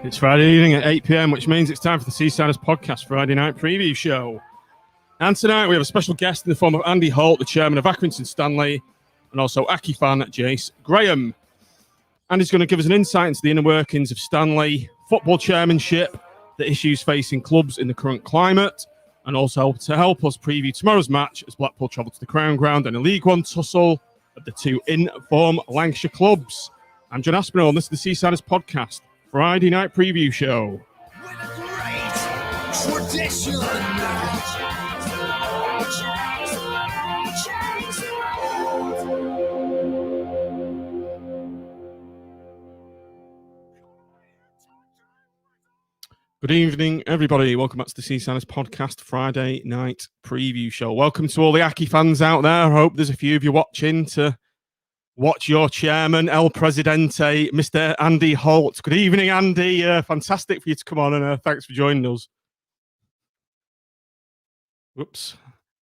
It's Friday evening at 8 p.m, which means it's time for the Seasiders Podcast Friday Night Preview Show. And tonight we have a special guest in the form of Andy Holt, the chairman of Accrington Stanley, and also Accy fan Jace Graham. Andy's going to give us an insight into the inner workings of Stanley, football chairmanship, the issues facing clubs in the current climate, and also to help us preview tomorrow's match as Blackpool travel to the Crown Ground and a League One tussle of the two in-form Lancashire clubs. I'm John Aspinall, and this is the Seasiders Podcast Friday Night Preview Show. With a great tradition. Good evening, everybody. Welcome back to the Seasiders Podcast Friday Night Preview Show. Welcome to all the Accy fans out there. I hope there's a few of you watching to watch your chairman, El Presidente, Mr. Andy Holt. Good evening, Andy. Fantastic for you to come on, and thanks for joining us. Whoops.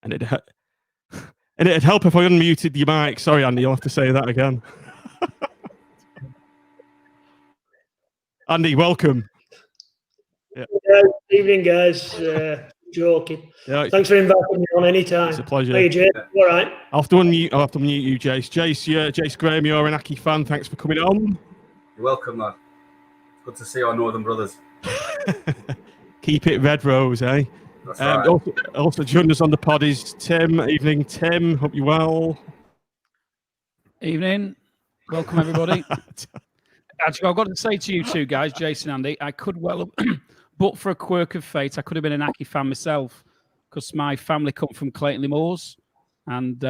And it'd help if I unmuted your mic. Sorry, Andy, you'll have to say that again. Andy, welcome. Yeah. Evening, guys. Joking. Yeah, thanks for inviting me on anytime. It's a pleasure. Hey, Jace. All right. I'll have to unmute you, Jace. Jace Graham, you're an Accy fan. Thanks for coming on. You're welcome, lad. Good to see our northern brothers. Keep it red rose, eh? That's right. Also joining us on the pod is Tim. Evening, Tim. Hope you're well. Evening. Welcome, everybody. Actually, I've got to say to you two guys, Jason and Andy, I could well have, but for a quirk of fate, I could have been an Accy fan myself because my family come from Clayton Moors, and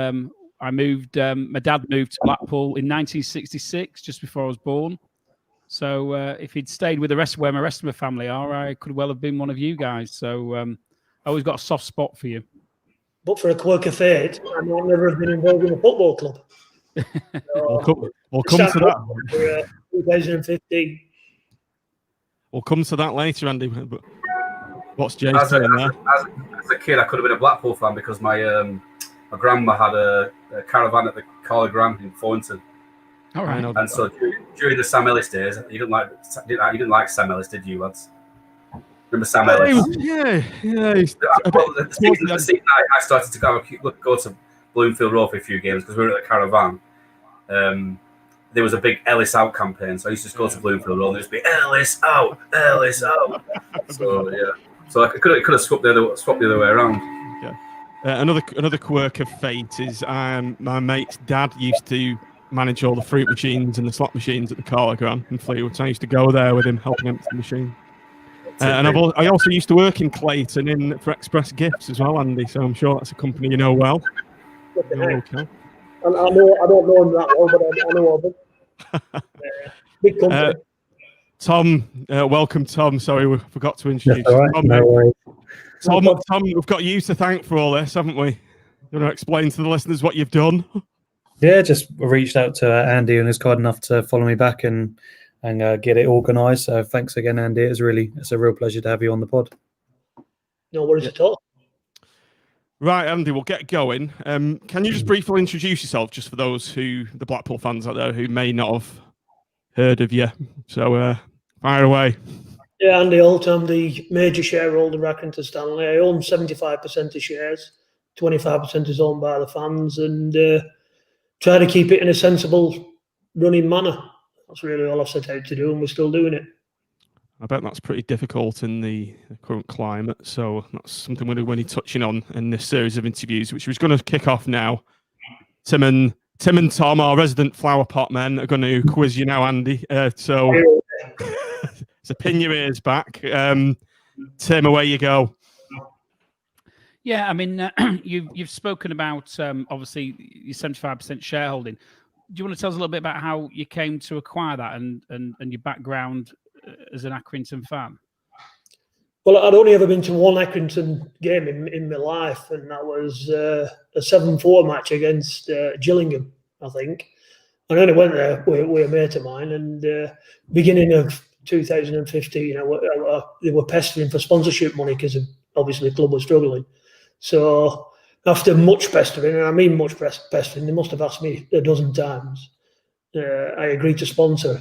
I moved. My dad moved to Blackpool in 1966, just before I was born. So if he'd stayed with the rest where the rest of my family are, I could well have been one of you guys. So I always got a soft spot for you. But for a quirk of fate, I might never have been involved in a football club. So, we'll come to that. 2015. We'll come to that later, Andy. But what's James saying there? As a kid, I could have been a Blackpool fan because my grandma had a caravan at the Carly Graham in Thornton. All right. And so during the Sam Ellis days, you didn't like Sam Ellis, did you, lads? Remember Sam Ellis? Yeah. The season I started to go to Bloomfield Road for a few games because we were at the caravan. There was a big Ellis out campaign, so I used to just go to Bloomfield Road and just be Ellis out, Ellis out. So yeah, so I could have swapped the other way around. Yeah. Another quirk of fate is my mate's dad used to manage all the fruit machines and the slot machines at the Carlagram in Fleetwood. So I used to go there with him, helping empty the machine. And I also used to work in Clayton for Express Gifts as well, Andy. So I'm sure that's a company you know well. Okay. I don't know him that well, but I know of him. Big company. Tom, welcome, Tom. Sorry, we forgot to introduce you. Right. No worries. Tom, we've got you to thank for all this, haven't we? You want to explain to the listeners what you've done? Yeah, just reached out to Andy and is kind enough to follow me back and get it organised. So thanks again, Andy. It's a real pleasure to have you on the pod. No worries at all. Right, Andy, we'll get going. Can you just briefly introduce yourself, just for those the Blackpool fans out there who may not have heard of you? So, fire away. Yeah, Andy Holt. I'm the major shareholder of Accrington Stanley. I own 75% of shares. 25% is owned by the fans, and try to keep it in a sensible running manner. That's really all I've set out to do, and we're still doing it. I bet that's pretty difficult in the current climate. So that's something we're going to be touching on in this series of interviews, which was going to kick off now. Tim and Tom, our resident flower pot men, are going to quiz you now, Andy. So pin your ears back. Tim, away you go. Yeah, I mean, you've spoken about obviously your 75% shareholding. Do you want to tell us a little bit about how you came to acquire that and your background as an Accrington fan? Well, I'd only ever been to one Accrington game in my life, and that was a 7-4 match against Gillingham, I think. And then I went there with a mate of mine, and beginning of 2015, they were pestering for sponsorship money because obviously the club was struggling. So after much pestering, and I mean much pestering, they must have asked me a dozen times, I agreed to sponsor.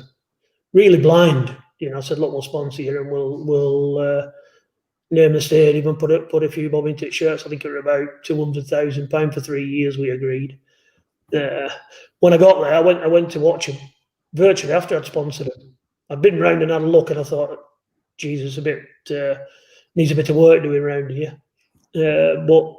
Really blind, I said, look, we'll sponsor you and we'll name the stadium and put a few bob into shirts. I think it was about £200,000 for 3 years. We agreed. When I got there, I went to watch him virtually after I'd sponsored him. I'd been round and had a look, and I thought, Jesus, needs a bit of work doing around here. But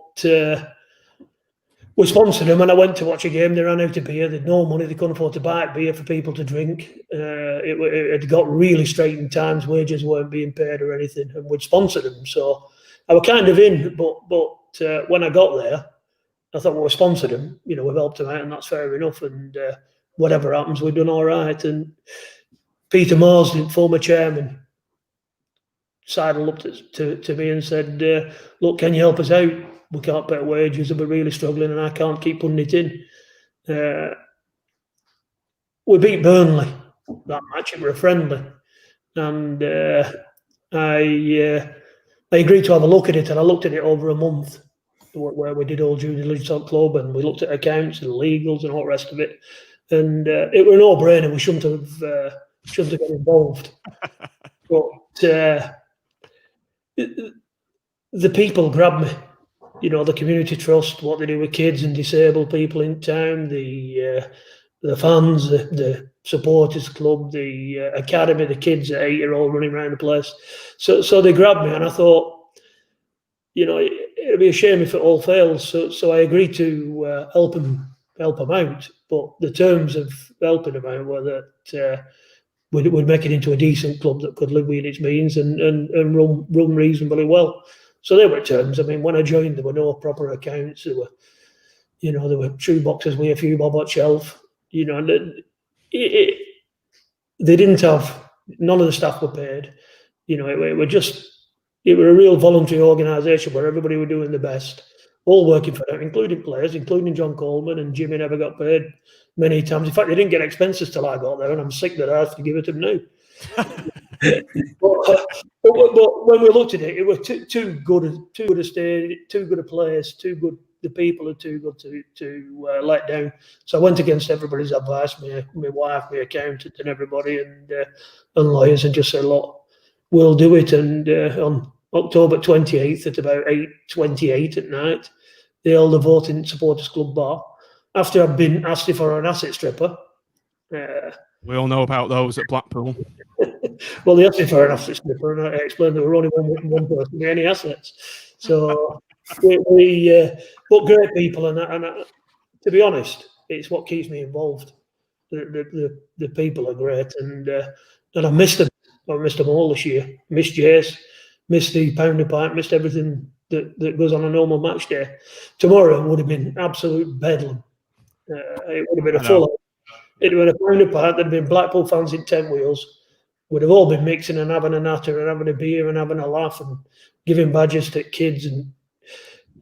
we sponsored them, and I went to watch a game. They ran out of beer. They had no money. They couldn't afford to buy beer for people to drink. It had got really straight in times. Wages weren't being paid or anything, and we'd sponsored them. So I was kind of in. But when I got there, I thought, well, we sponsored them. We've helped them out, and that's fair enough. And whatever happens, we've done all right. And Peter Marsden, former chairman, sidled up to me and said, look, can you help us out? We can't pay wages, and we're really struggling, and I can't keep putting it in. We beat Burnley that match. It was a friendly, and I agreed to have a look at it, and I looked at it over a month, where we did all due diligence on club, and we looked at accounts and legals and all the rest of it, and it was a no-brainer. We shouldn't have got involved, but the people grabbed me. The community trust, what they do with kids and disabled people in town, the fans, the supporters club, the academy, the kids at 8-year-old running around the place. So they grabbed me, and I thought, it'd be a shame if it all fails. So I agreed to help them out. But the terms of helping them out were that we'd make it into a decent club that could live within its means and run reasonably well. So they were terms. I mean, when I joined, there were no proper accounts. There were shoe boxes with a few bob on shelf. And they didn't have, none of the staff were paid. It was a real voluntary organisation where everybody were doing the best, all working for them, including players, including John Coleman, and Jimmy never got paid many times. In fact, they didn't get expenses till I got there, and I'm sick that I have to give it to them now. but when we looked at it, it was too good a stage, too good a place, too good. The people are too good to let down. So I went against everybody's advice, my wife, my accountant, and everybody, and lawyers, and just said, look, we'll do it. And on October 28th at about 8:28 at night, they held a vote in Supporters Club Bar after I'd been asked for an asset stripper. We all know about those at Blackpool. Well, they asked me for an asset stripper, and I explained there were only one person with any assets. So we but great people, and to be honest, it's what keeps me involved. The people are great, and I missed them. I missed them all this year. Missed Jace, missed the pounder pint, missed everything that goes on a normal match day. Tomorrow would have been absolute bedlam. It would have been a full. It would have been a pounder pint. There'd have been Blackpool fans in 10 wheels. Would have all been mixing and having a natter and having a beer and having a laugh and giving badges to kids, and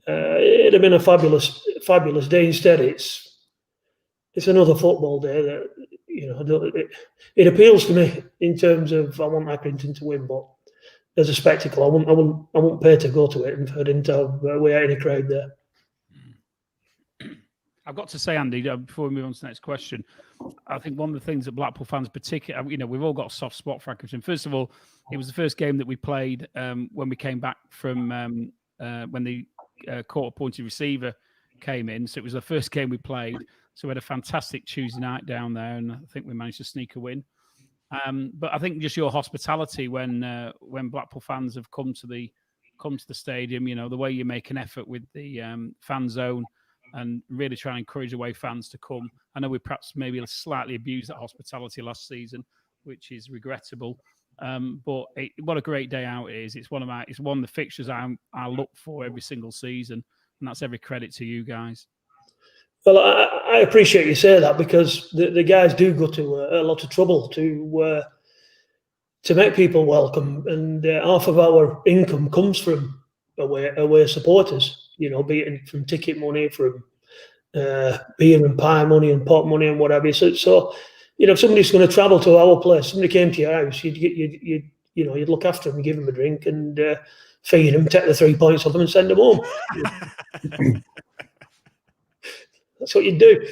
it'd have been a fabulous day. Instead, it's another football day that it appeals to me in terms of I want Accrington to win, but as a spectacle, I won't pay to go to it, and I didn't have way out in a crowd there. I've got to say, Andy, before we move on to the next question, I think one of the things that Blackpool fans particularly, we've all got a soft spot for Accrington. First of all, it was the first game that we played when we came back from when the court-appointed receiver came in. So it was the first game we played. So we had a fantastic Tuesday night down there, and I think we managed to sneak a win. But I think just your hospitality when Blackpool fans have come to the stadium, the way you make an effort with the fan zone and really try and encourage away fans to come. I know we perhaps maybe slightly abused that hospitality last season, which is regrettable. But what a great day out it is. It's one of the fixtures I look for every single season, and that's every credit to you guys. Well, I appreciate you say that, because the guys do go to a lot of trouble to make people welcome, and half of our income comes from away supporters. Be it from ticket money, from beer and pie money and pot money and whatever. So if somebody's going to travel to our place, somebody came to your house, you'd look after them, give them a drink, and feed them, take the 3 points off them, and send them home. That's what you do.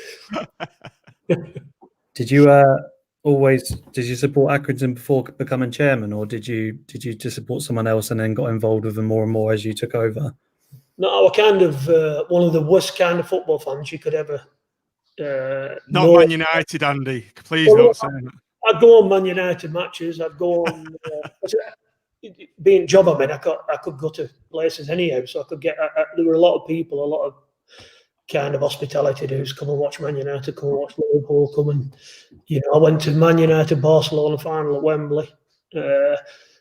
Did you always, did you support Accrington before becoming chairman, or did you just support someone else and then got involved with them more and more as you took over? No, I was kind of one of the worst kind of football fans you could ever Not know. Man United, Andy. Please don't say that. I'd go on Man United matches. I'd go on. Being job I'm in, I could go to places anyhow, so I could get. There were a lot of people, a lot of kind of hospitality dudes come and watch Man United, come and watch Liverpool, come and I went to Man United Barcelona final at Wembley.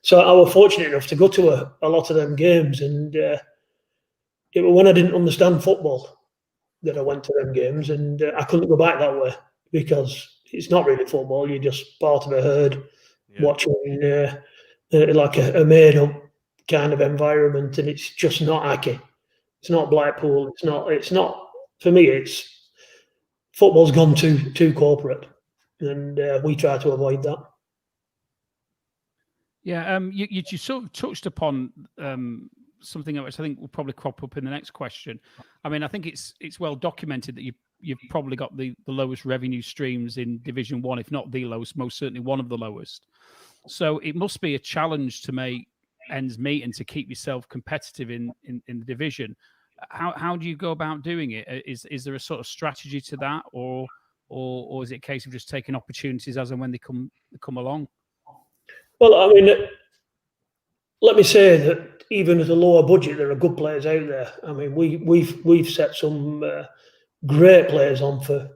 So I was fortunate enough to go to a lot of them games, and it was when I didn't understand football that I went to them games, and I couldn't go back that way because it's not really football. You're just part of a herd watching like a made-up kind of environment, and it's just not Accy. It's not Blackpool. It's not for me. It's football's gone too corporate, and we try to avoid that. Yeah, you sort of touched upon something which I think will probably crop up in the next question. I mean, I think it's well documented that you've probably got the lowest revenue streams in Division 1, if not the lowest, most certainly one of the lowest. So it must be a challenge to make ends meet and to keep yourself competitive in the division. How do you go about doing it? Is there a sort of strategy to that, or is it a case of just taking opportunities as and when they come along? Well, I mean, let me say that even at a lower budget, there are good players out there. I mean, we've set some great players on for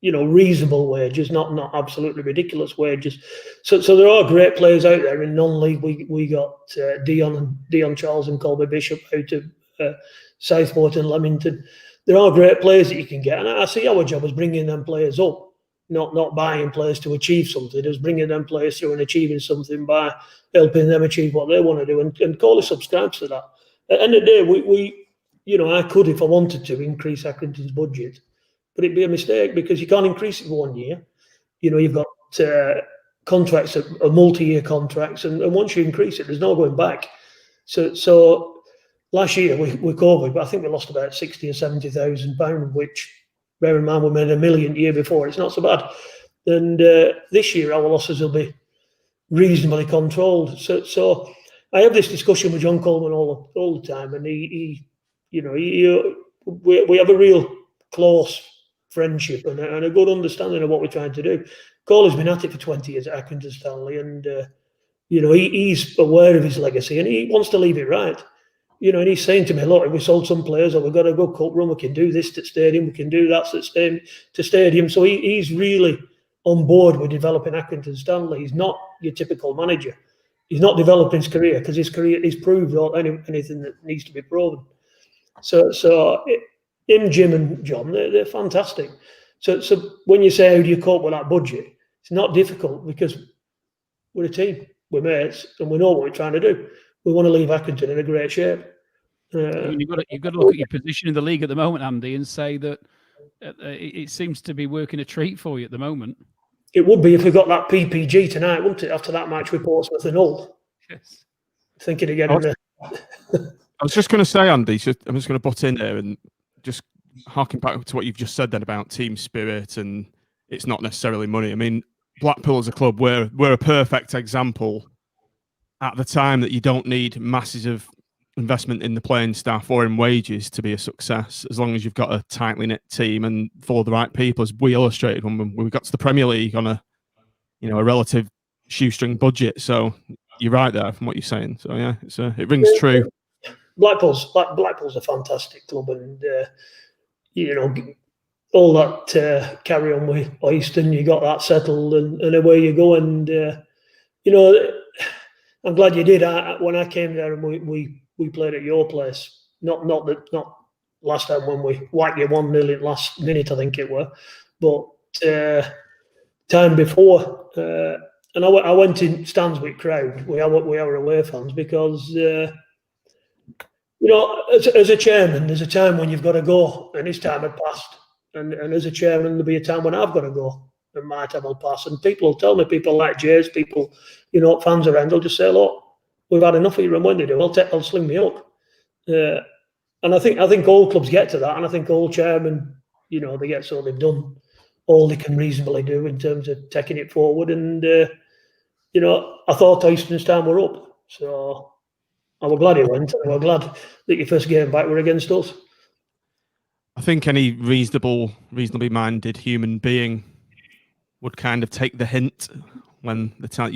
reasonable wages, not absolutely ridiculous wages. So there are great players out there in non-league. We got Dion Charles and Colby Bishop out of Southport and Leamington. There are great players that you can get, and I see our job as bringing them players up, not buying players to achieve something. As bringing them players through and achieving something by helping them achieve what they want to do, and Coley subscribes to that. At the end of the day, we I could, if I wanted to, increase Accrington's budget. But it'd be a mistake because you can't increase it for 1 year. You've got contracts, are multi-year contracts, and once you increase it, there's no going back. So last year we covered, but I think we lost about £60,000 or £70,000, which, bear in mind, we made $1 million the year before. It's not so bad. And this year our losses will be reasonably controlled. So I have this discussion with John Coleman all the time, and we have a real close friendship and a good understanding of what we're trying to do. Coley's been at it for 20 years at Accrington Stanley, and he's aware of his legacy and he wants to leave it right. And he's saying to me, look, if we sold some players, or we've got a good cup run, we can do this at stadium, we can do that to stadium. So he's really on board with developing Accrington Stanley. He's not your typical manager. He's not developing his career because his career is proved anything that needs to be proven. So him, Jim and John, they're fantastic. So when you say, how do you cope with that budget? It's not difficult because we're a team, we're mates, and we know what we're trying to do. We want to leave Accrington in a great shape. You've got to look at your position in the league at the moment, Andy, and say that it seems to be working a treat for you at the moment. It would be if we got that PPG tonight, wouldn't it? After that match with Portsmouth and Hull. Yes. Thinking of getting there. I was just going to say, Andy, I'm just going to butt in there and just harking back to what you've just said then about team spirit, and it's not necessarily money. I mean, Blackpool as a club, we're a perfect example at the time that you don't need masses of investment in the playing staff or in wages to be a success, as long as you've got a tightly knit team and for the right people, as we illustrated when we got to the Premier League on a relative shoestring budget. So you're right there from what you're saying. So yeah, it rings true. Blackpool's a fantastic club, and all that carry on with Oyston, you got that settled, and away you go. And I'm glad you did. When I came there and we played at your place, not last time when we whacked you 1-0 last minute, I think it were, but time before. And I went in stands with crowd. We are away fans because. As a chairman, there's a time when you've got to go, and his time had passed. And as a chairman, there'll be a time when I've got to go, and my time will pass. And people will tell me, people like Jay's, people, fans around, they'll just say, look, we've had enough of you, and when they do, I'll sling me up. And I think all clubs get to that, and I think all chairmen, they get so they've done all they can reasonably do in terms of taking it forward. And you know, I thought Eastern's time were up, so I was glad it went. I was glad that your first game back were against us. I think any reasonably minded human being would kind of take the hint when the time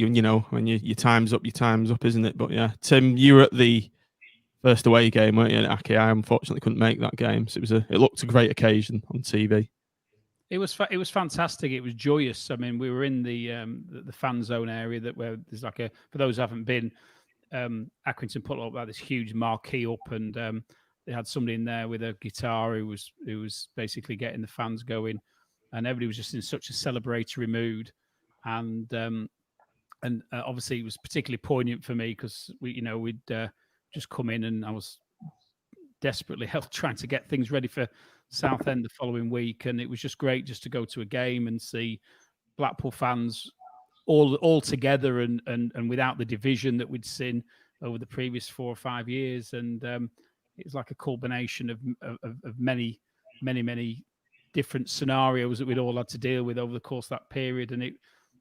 when your time's up, isn't it? But yeah, Tim, you were at the first away game, weren't you, at Accy? I unfortunately couldn't make that game, so it looked a great occasion on TV. It was fantastic. It was joyous. I mean, we were in the fan zone area where there's like for those who haven't been, Accrington put up like this huge marquee up, and they had somebody in there with a guitar who was basically getting the fans going, and everybody was just in such a celebratory mood, and obviously it was particularly poignant for me because we'd just come in and I was desperately trying to get things ready for Southend the following week, and it was just great just to go to a game and see Blackpool fans all together and without the division that we'd seen over the previous 4 or 5 years, and it was like a culmination of many different scenarios that we'd all had to deal with over the course of that period, and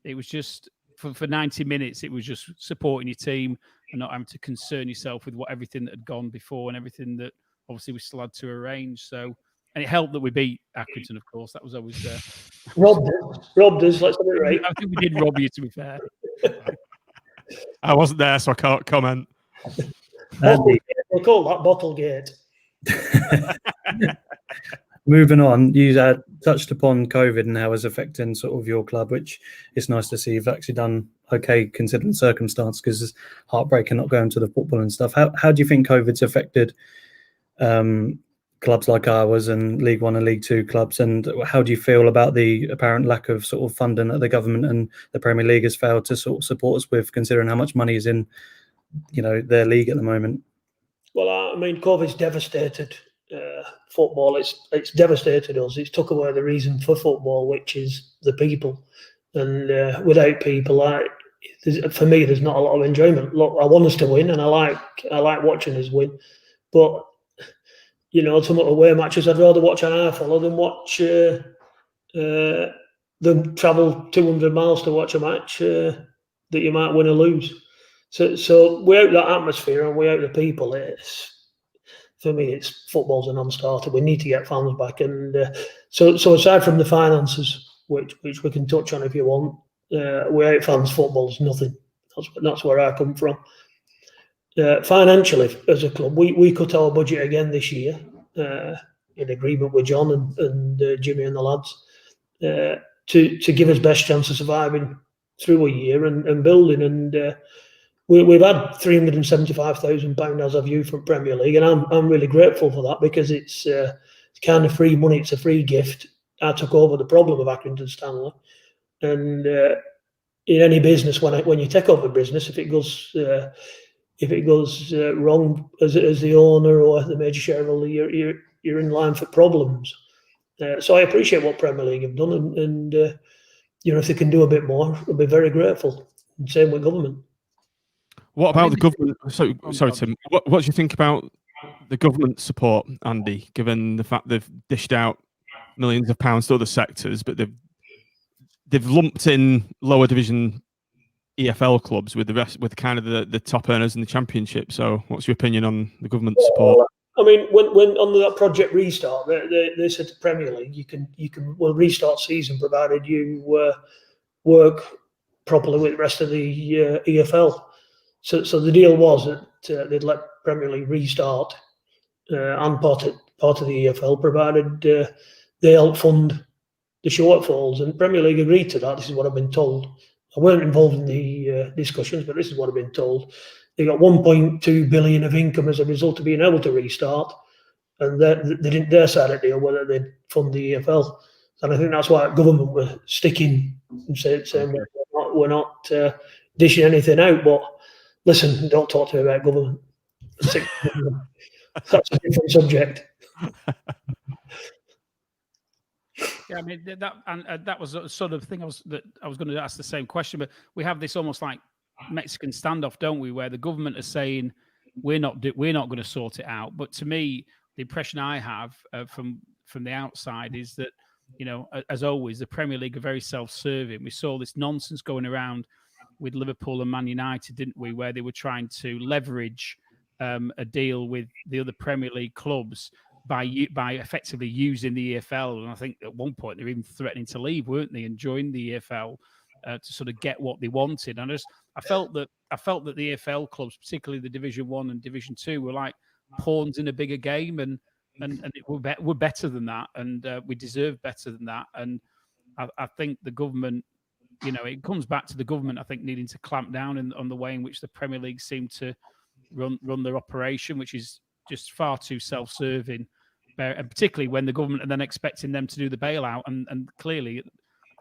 it was just for 90 minutes it was just supporting your team and not having to concern yourself with everything that had gone before and everything that obviously we still had to arrange. So. And it helped that we beat Accrington, of course. That was always robbed us. Let's have it right. I think we did rob you, to be fair. I wasn't there, so I can't comment. We'll call that bottle gate. Moving on, you touched upon COVID and how it's affecting sort of your club, which is nice to see you've actually done okay considering the circumstance, because it's heartbreaking not going to the football and stuff. How do you think COVID's affected clubs like ours and League One and League Two clubs, and how do you feel about the apparent lack of sort of funding that the government and the Premier League has failed to sort of support us with, considering how much money is in their league at the moment? Well, I mean, COVID's devastated football. It's devastated us. It's took away the reason for football, which is the people, and without people, for me, there's not a lot of enjoyment. Look, I want us to win, and I like watching us win, but some away matches I'd rather watch on iFollow than watch them travel 200 miles to watch a match that you might win or lose. So without that atmosphere and without the people, for me, football's a non-starter. We need to get fans back, and so aside from the finances, which we can touch on if you want, without fans, football's nothing. That's where I come from. Financially, as a club, we cut our budget again this year in agreement with John and Jimmy and the lads to give us best chance of surviving through a year and building. And we've had £375,000 as a view from Premier League, and I'm really grateful for that, because it's kind of free money. It's a free gift. I took over the problem of Accrington Stanley, and in any business, when you take over business, if it goes wrong as the owner or the major shareholder, you're in line for problems. So I appreciate what Premier League have done, and if they can do a bit more, I'll be very grateful. And same with government. What about the government? Sorry, Tim. What do you think about the government support, Andy? Given the fact they've dished out millions of pounds to other sectors, but they've lumped in lower division EFL clubs with the rest, with kind of the top earners in the Championship. So, what's your opinion on the government support? I mean, when on that Project Restart, they said to Premier League, you can restart season provided you work properly with the rest of the EFL. So the deal was that they'd let Premier League restart and part of the EFL, provided they help fund the shortfalls. And Premier League agreed to that. This is what I've been told. I weren't involved in the discussions, but this is what I've been told. They got 1.2 billion of income as a result of being able to restart, and they didn't dare sign a deal whether they'd fund the EFL. And I think that's why government were sticking and saying we're not dishing anything out. But listen, don't talk to me about government. That's a different subject. Yeah, I mean that was a sort of thing I was going to ask the same question, but we have this almost like Mexican standoff, don't we, where the government are saying we're not going to sort it out. But to me, the impression I have from the outside is that as always, the Premier League are very self-serving. We saw this nonsense going around with Liverpool and Man United, didn't we, where they were trying to leverage a deal with the other Premier League clubs by effectively using the EFL. And I think at one point they were even threatening to leave, weren't they, and join the EFL to sort of get what they wanted. And I felt that the EFL clubs, particularly the Division 1 and Division 2, were like pawns in a bigger game, and we're better than that, and we deserve better than that. And I think the government, it comes back to the government, I think, needing to clamp down on the way in which the Premier League seem to run their operation, which is just far too self-serving, and particularly when the government are then expecting them to do the bailout. And clearly,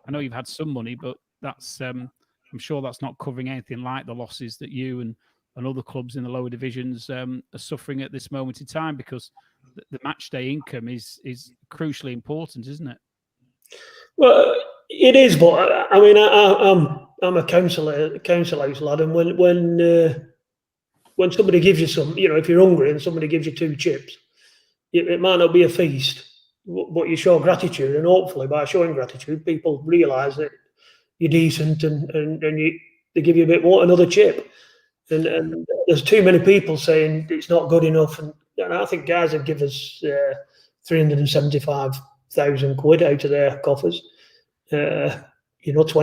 I know you've had some money, but that's I'm sure that's not covering anything like the losses that you and other clubs in the lower divisions are suffering at this moment in time, because the match day income is crucially important, isn't it? Well, it is, but I mean, I'm a council house lad, and when somebody gives you some, if you're hungry and somebody gives you 2 chips, it might not be a feast, but you show gratitude, and hopefully by showing gratitude, people realise that you're decent, and they give you a bit more, another chip. And there's too many people saying it's not good enough, and I think guys have given us 375,000 quid out of their coffers, 20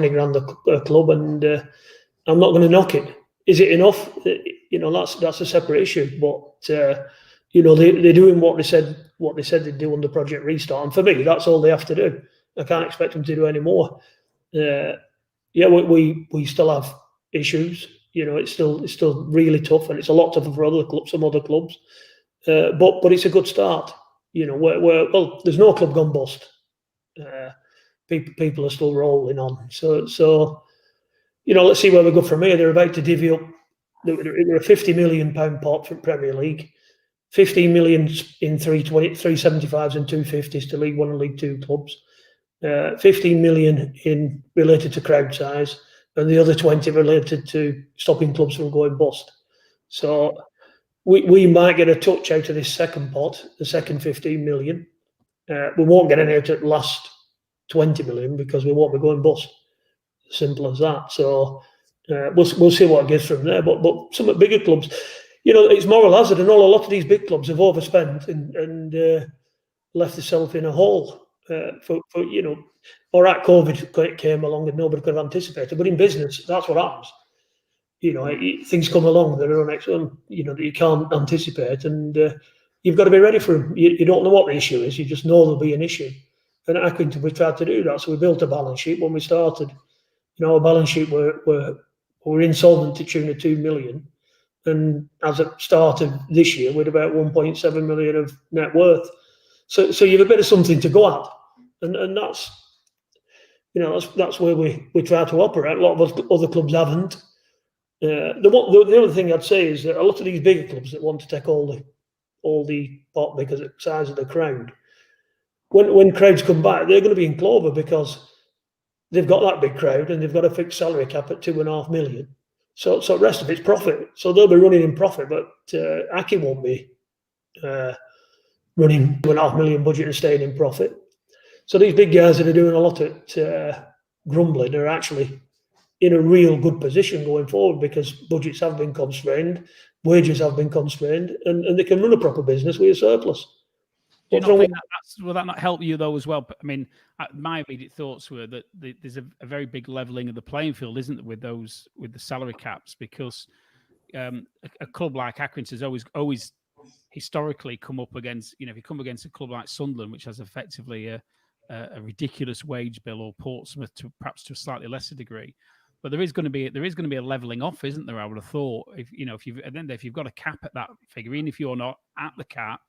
grand a club, and I'm not going to knock it. Is it enough? That's a separate issue, but they're doing what they said they'd do under Project Restart, and for me, that's all they have to do. I can't expect them to do any more. We still have issues. It's still really tough, and it's a lot tougher for some other clubs. But it's a good start. Well, there's no club gone bust. People are still rolling on. So let's see where we go from here. They're about to divvy up. They were a £50 million pot for Premier League, 15 million in 375s and 250s to League One and League Two clubs, 15 million in related to crowd size, and the other 20 related to stopping clubs from going bust. So we might get a touch out of this second pot, the second 15 million. We won't get any out of the last 20 million because we won't be going bust. Simple as that. So we'll see what it gives from there. But some of the bigger clubs, it's moral hazard, and a lot of these big clubs have overspent and left themselves in a hole. All right, COVID came along and nobody could have anticipated. But in business, that's what happens. Things come along that are that you can't anticipate, and you've got to be ready for them. You don't know what the issue is; you just know there'll be an issue. And at Accrington, we tried to do that. So we built a balance sheet when we started. Our balance sheet were insolvent to tune of 2 million, and as it started this year, with about 1.7 million of net worth. So you've a bit of something to go at, and that's where we try to operate. A lot of other clubs haven't. The other thing I'd say is that a lot of these bigger clubs that want to take all the pot because of the size of the crowd, when crowds come back, they're going to be in clover because they've got that big crowd and they've got a fixed salary cap at 2.5 million. So the rest of it's profit. So they'll be running in profit, but Accy won't be running 2.5 million budget and staying in profit. So these big guys that are doing a lot at grumbling are actually in a real good position going forward because budgets have been constrained, wages have been constrained, and they can run a proper business with a surplus. Do you not think will that not help you though as well? I mean, my immediate thoughts were that there's a very big levelling of the playing field, isn't there, with the salary caps? Because a club like Accrington has always historically come up against, if you come against a club like Sunderland, which has effectively a ridiculous wage bill, or Portsmouth perhaps to a slightly lesser degree. But there is going to be a levelling off, isn't there? I would have thought if you've got a cap at that figure, even if you're not at the cap,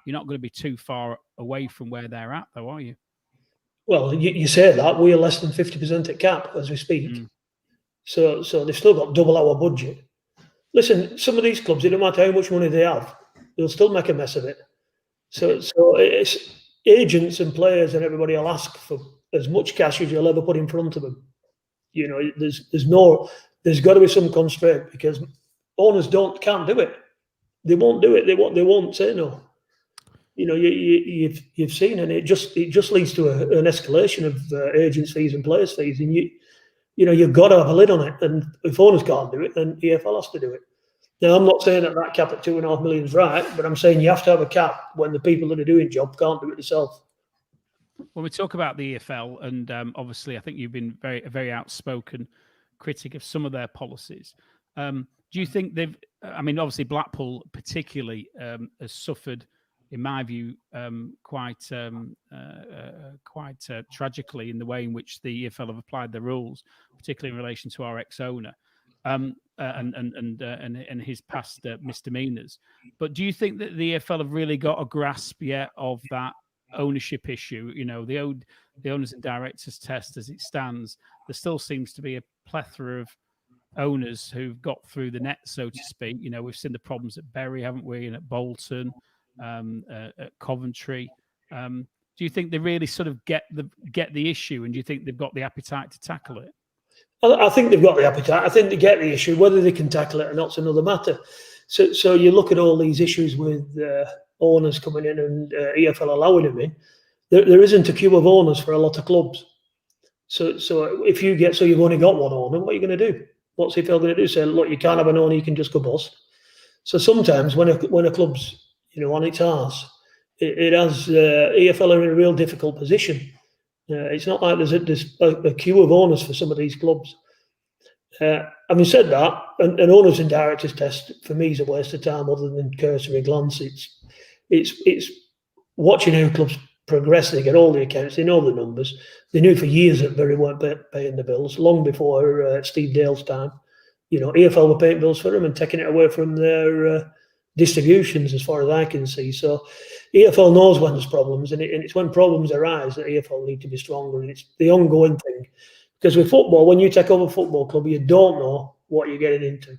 you're not going to be too far away from where they're at, though, are you? Well, you say that we are less than 50% at cap as we speak. So they've still got double our budget. Listen, some of these clubs, it don't matter how much money they have, they'll still make a mess of it. So it's agents and players and everybody will ask for as much cash as you'll ever put in front of them. There's got to be some constraint because owners can't do it. They won't do it. They won't say no. you've seen, and it just leads to an escalation of agents' fees and players' fees, and you've got to have a lid on it. And if owners can't do it, then EFL has to do it. Now, I'm not saying that cap at £2.5 million is right, but I'm saying you have to have a cap when the people that are doing job can't do it themselves. When we talk about the EFL, and obviously I think you've been a very outspoken critic of some of their policies. Do you think obviously Blackpool particularly has suffered, in my view, quite tragically in the way in which the EFL have applied the rules, particularly in relation to our ex-owner and his past misdemeanors. But do you think that the EFL have really got a grasp yet of that ownership issue? The owners and directors test as it stands, there still seems to be a plethora of owners who've got through the net, so to speak. We've seen the problems at Bury, haven't we, and at Bolton, at Coventry. Do you think they really sort of get the issue, and do you think they've got the appetite to tackle it? I think they've got the appetite. I think they get the issue. Whether they can tackle it or not's another matter. So you look at all these issues with owners coming in and EFL allowing them in. There isn't a queue of owners for a lot of clubs. So if you've only got one owner, what are you going to do? What's EFL going to do? Say, look, you can't have an owner, you can just go bust. So sometimes when a club's on its arse, it has EFL are in a real difficult position. It's not like there's a queue of owners for some of these clubs. Having said that, an owners and directors test for me is a waste of time, other than cursory glance. It's watching how clubs progress. They get all the accounts, they know the numbers. They knew for years that Bury weren't paying the bills, long before Steve Dale's time. EFL were paying bills for them and taking it away from their distributions, as far as I can see. So EFL knows when there's problems, and it's when problems arise that EFL need to be stronger, and it's the ongoing thing. Because with football, when you take over a football club, you don't know what you're getting into.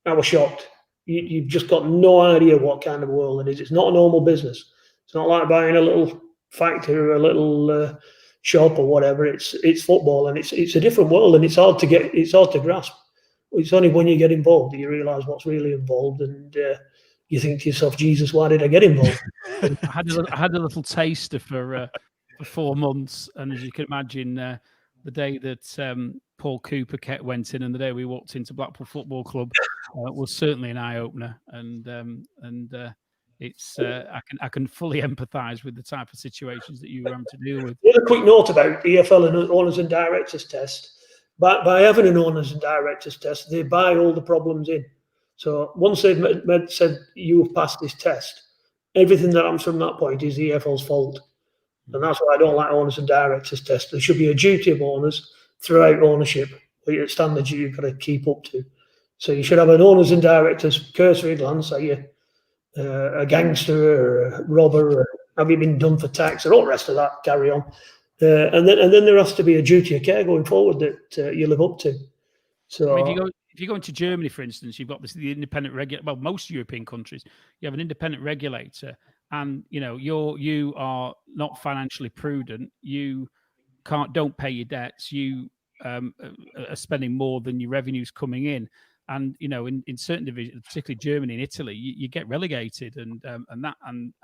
I was shocked. You've just got no idea what kind of world it is. It's not a normal business. It's not like buying a little factory or a little shop or whatever. It's football, and it's a different world, and it's hard to grasp. It's only when you get involved that you realise what's really involved, and you think to yourself, Jesus, why did I get involved? I had a little taster for 4 months, and as you can imagine, the day that Paul Cooper went in and the day we walked into Blackpool Football Club was certainly an eye opener, and it's I can fully empathise with the type of situations that you were having to deal with. A quick note about EFL and owners and directors test. By having an owners and directors test, they buy all the problems in. So once they've said you have passed this test, everything that happens from that point is the EFL's fault. And that's why I don't like owners and directors test. There should be a duty of owners throughout ownership, standards you've got to keep up to. So you should have an owners and directors cursory glance. Are you a gangster or a robber? Or have you been done for tax? Or all the rest of that, carry on. And then there has to be a duty of care going forward that you live up to. So if you go into Germany, for instance, you've got the independent regulator. Well, most European countries, you have an independent regulator, and you are not financially prudent. You don't pay your debts. You are spending more than your revenues coming in. And in certain divisions, particularly Germany and Italy, you get relegated, and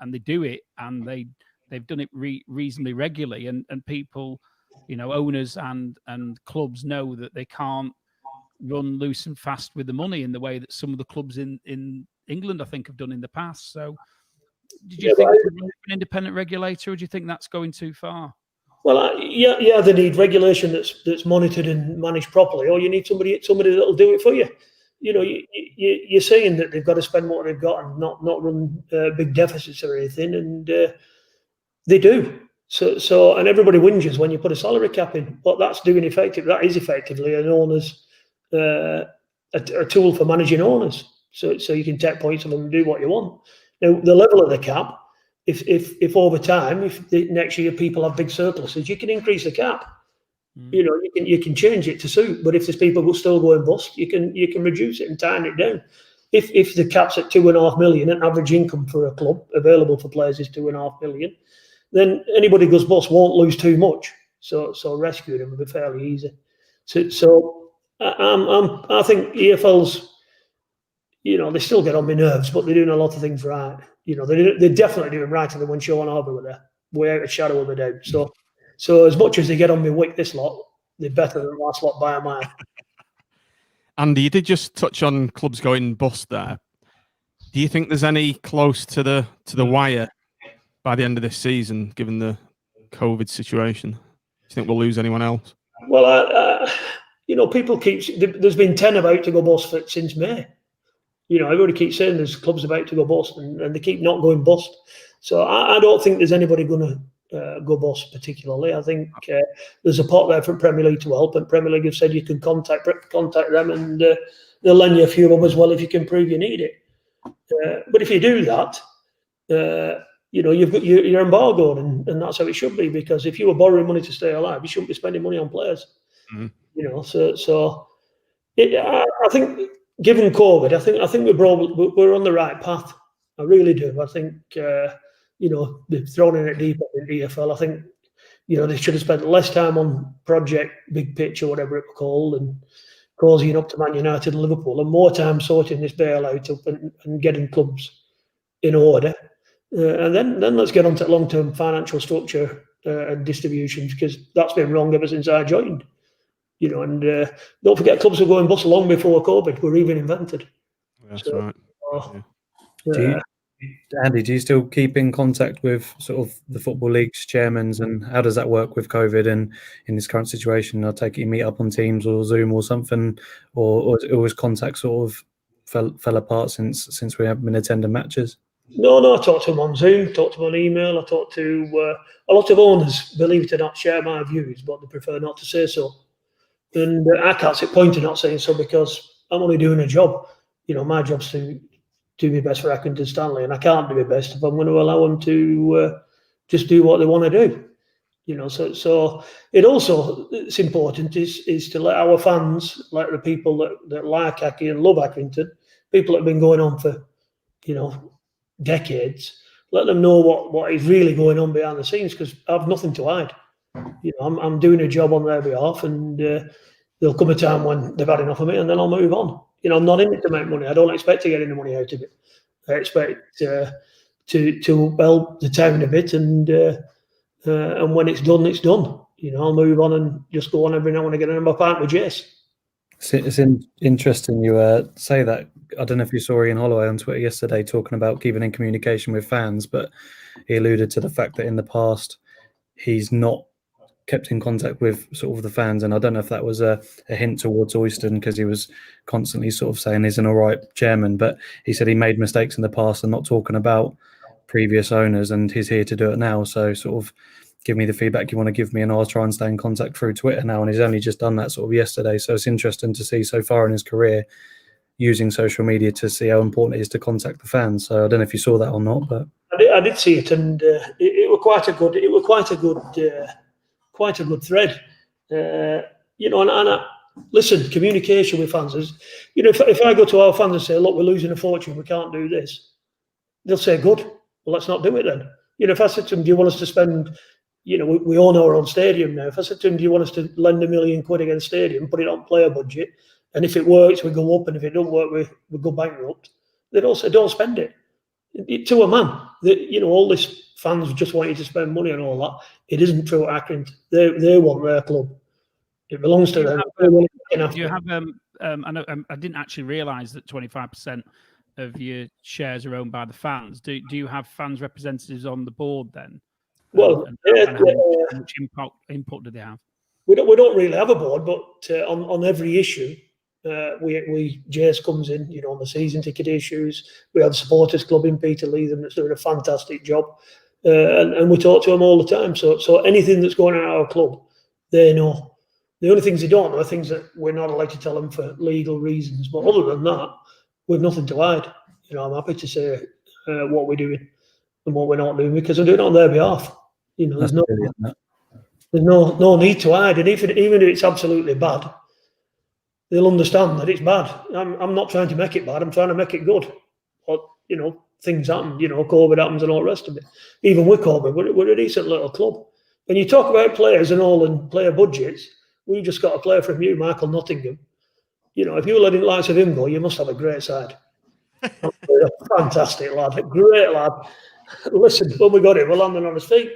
they do it, and they've done it reasonably regularly, and people, owners and clubs know that they can't run loose and fast with the money in the way that some of the clubs in England, I think, have done in the past. So, did you think an independent regulator, or do you think that's going too far? Well, yeah, they need regulation that's monitored and managed properly, or you need somebody that'll do it for you. You're saying that they've got to spend what they've got and not run big deficits or anything, and they do. So and everybody whinges when you put a salary cap in. What that's doing that is effectively an owner's a tool for managing owners. So you can take points of them and do what you want. Now the level of the cap, if over time, if next year people have big surpluses, you can increase the cap. You can change it to suit. But if there's people who still going bust, you can reduce it and tighten it down. If the cap's at $2.5 million and average income for a club available for players is $2.5 million, then anybody who goes bust won't lose too much. So rescuing them will be fairly easy. So I think EFL's, they still get on my nerves, but they're doing a lot of things right. They're definitely doing right than when Sean Harvey were there, without a shadow of a doubt. So as much as they get on me wick, this lot, they're better than the last lot by a mile. Andy, you did just touch on clubs going bust there. Do you think there's any close to the wire by the end of this season, given the COVID situation? Do you think we'll lose anyone else? Well, people there's been 10 about to go bust since May. Everybody keeps saying there's clubs about to go bust, and they keep not going bust. So I don't think there's anybody going to go bust particularly. I think there's a pot there for Premier League to help, and Premier League have said you can contact them, and they'll lend you a few of them as well if you can prove you need it. But if you do that, you've got your embargoed, and that's how it should be. Because if you were borrowing money to stay alive, you shouldn't be spending money on players. I think, given COVID, I think we're on the right path. I really do. I think they've thrown in it deep in the EFL. I think they should have spent less time on Project Big Pitch or whatever it was called, and causing up to Man United and Liverpool, and more time sorting this bailout up and getting clubs in order. And then let's get on to long-term financial structure and distributions, because that's been wrong ever since I joined. And don't forget, clubs were going bust long before COVID were even invented. That's right. Andy, do you still keep in contact with sort of the Football League's chairmen, and how does that work with COVID and in this current situation? I take it you meet up on Teams or Zoom or something, or is contact sort of fell apart since we haven't been attending matches? No, I talk to them on Zoom, talk to them on email. I talk to a lot of owners, believe it or not, share my views, but they prefer not to say so. And I can't see point in not saying so, because I'm only doing a job. My job's to do my best for Accrington Stanley, and I can't do my best if I'm going to allow them to just do what they want to do. So it's important is to let our fans, like the people that like Accy and love Accrington, people that have been going on for decades, let them know what is really going on behind the scenes, because I have nothing to hide. I'm doing a job on their behalf, and there'll come a time when they've had enough of me, and then I'll move on. I'm not in it to make money. I don't expect to get any money out of it. I expect to help the town a bit, and when it's done, it's done. I'll move on and just go on every now and again, and I'm apart with Jace. It's interesting you say that. I don't know if you saw Ian Holloway on Twitter yesterday talking about keeping in communication with fans, but he alluded to the fact that in the past he's not kept in contact with sort of the fans, and I don't know if that was a hint towards Oyston, because he was constantly sort of saying he's an all right chairman, but he said he made mistakes in the past and not talking about previous owners, and he's here to do it now. So sort of give me the feedback you want to give me, and I'll try and stay in contact through Twitter now. And he's only just done that sort of yesterday, so it's interesting to see so far in his career using social media to see how important it is to contact the fans. So I don't know if you saw that or not, but I did see it, and it was quite a good thread. Listen, communication with fans is, if I go to our fans and say, look, we're losing a fortune, we can't do this, they'll say, good, well, let's not do it then. If I said to them, do you want us to spend, we own our own stadium now. If I said to them, do you want us to lend £1 million against stadium, put it on player budget, and if it works, we go up, and if it don't work, we go bankrupt, they'd all say, don't spend it. To a man, all this fans just want you to spend money and all that. It isn't true at Accrington. They want their club. It belongs to them. Do you have? I know I didn't actually realise that 25% of your shares are owned by the fans. Do you have fans representatives on the board then? Well, how much input do they have? We don't really have a board, but on every issue, Jace comes in, on the season ticket issues. We have the supporters club in Peter Leatham that's doing a fantastic job, and we talk to them all the time. So anything that's going on at our club, they know. The only things they don't know are things that we're not allowed to tell them for legal reasons. But other than that, we've nothing to hide. I'm happy to say what we're doing and what we're not doing, because I'm doing it on their behalf. There's no need to hide, and even if it's absolutely bad, they'll understand that it's bad. I'm not trying to make it bad. I'm trying to make it good. But things happen. COVID happens and all the rest of it. Even with COVID, we're a decent little club. When you talk about players and all and player budgets, we just got a player from you, Michael Nottingham. If you're letting the likes of him go, you must have a great side. Fantastic lad, great lad. Listen, when we got him, we're landing on his feet.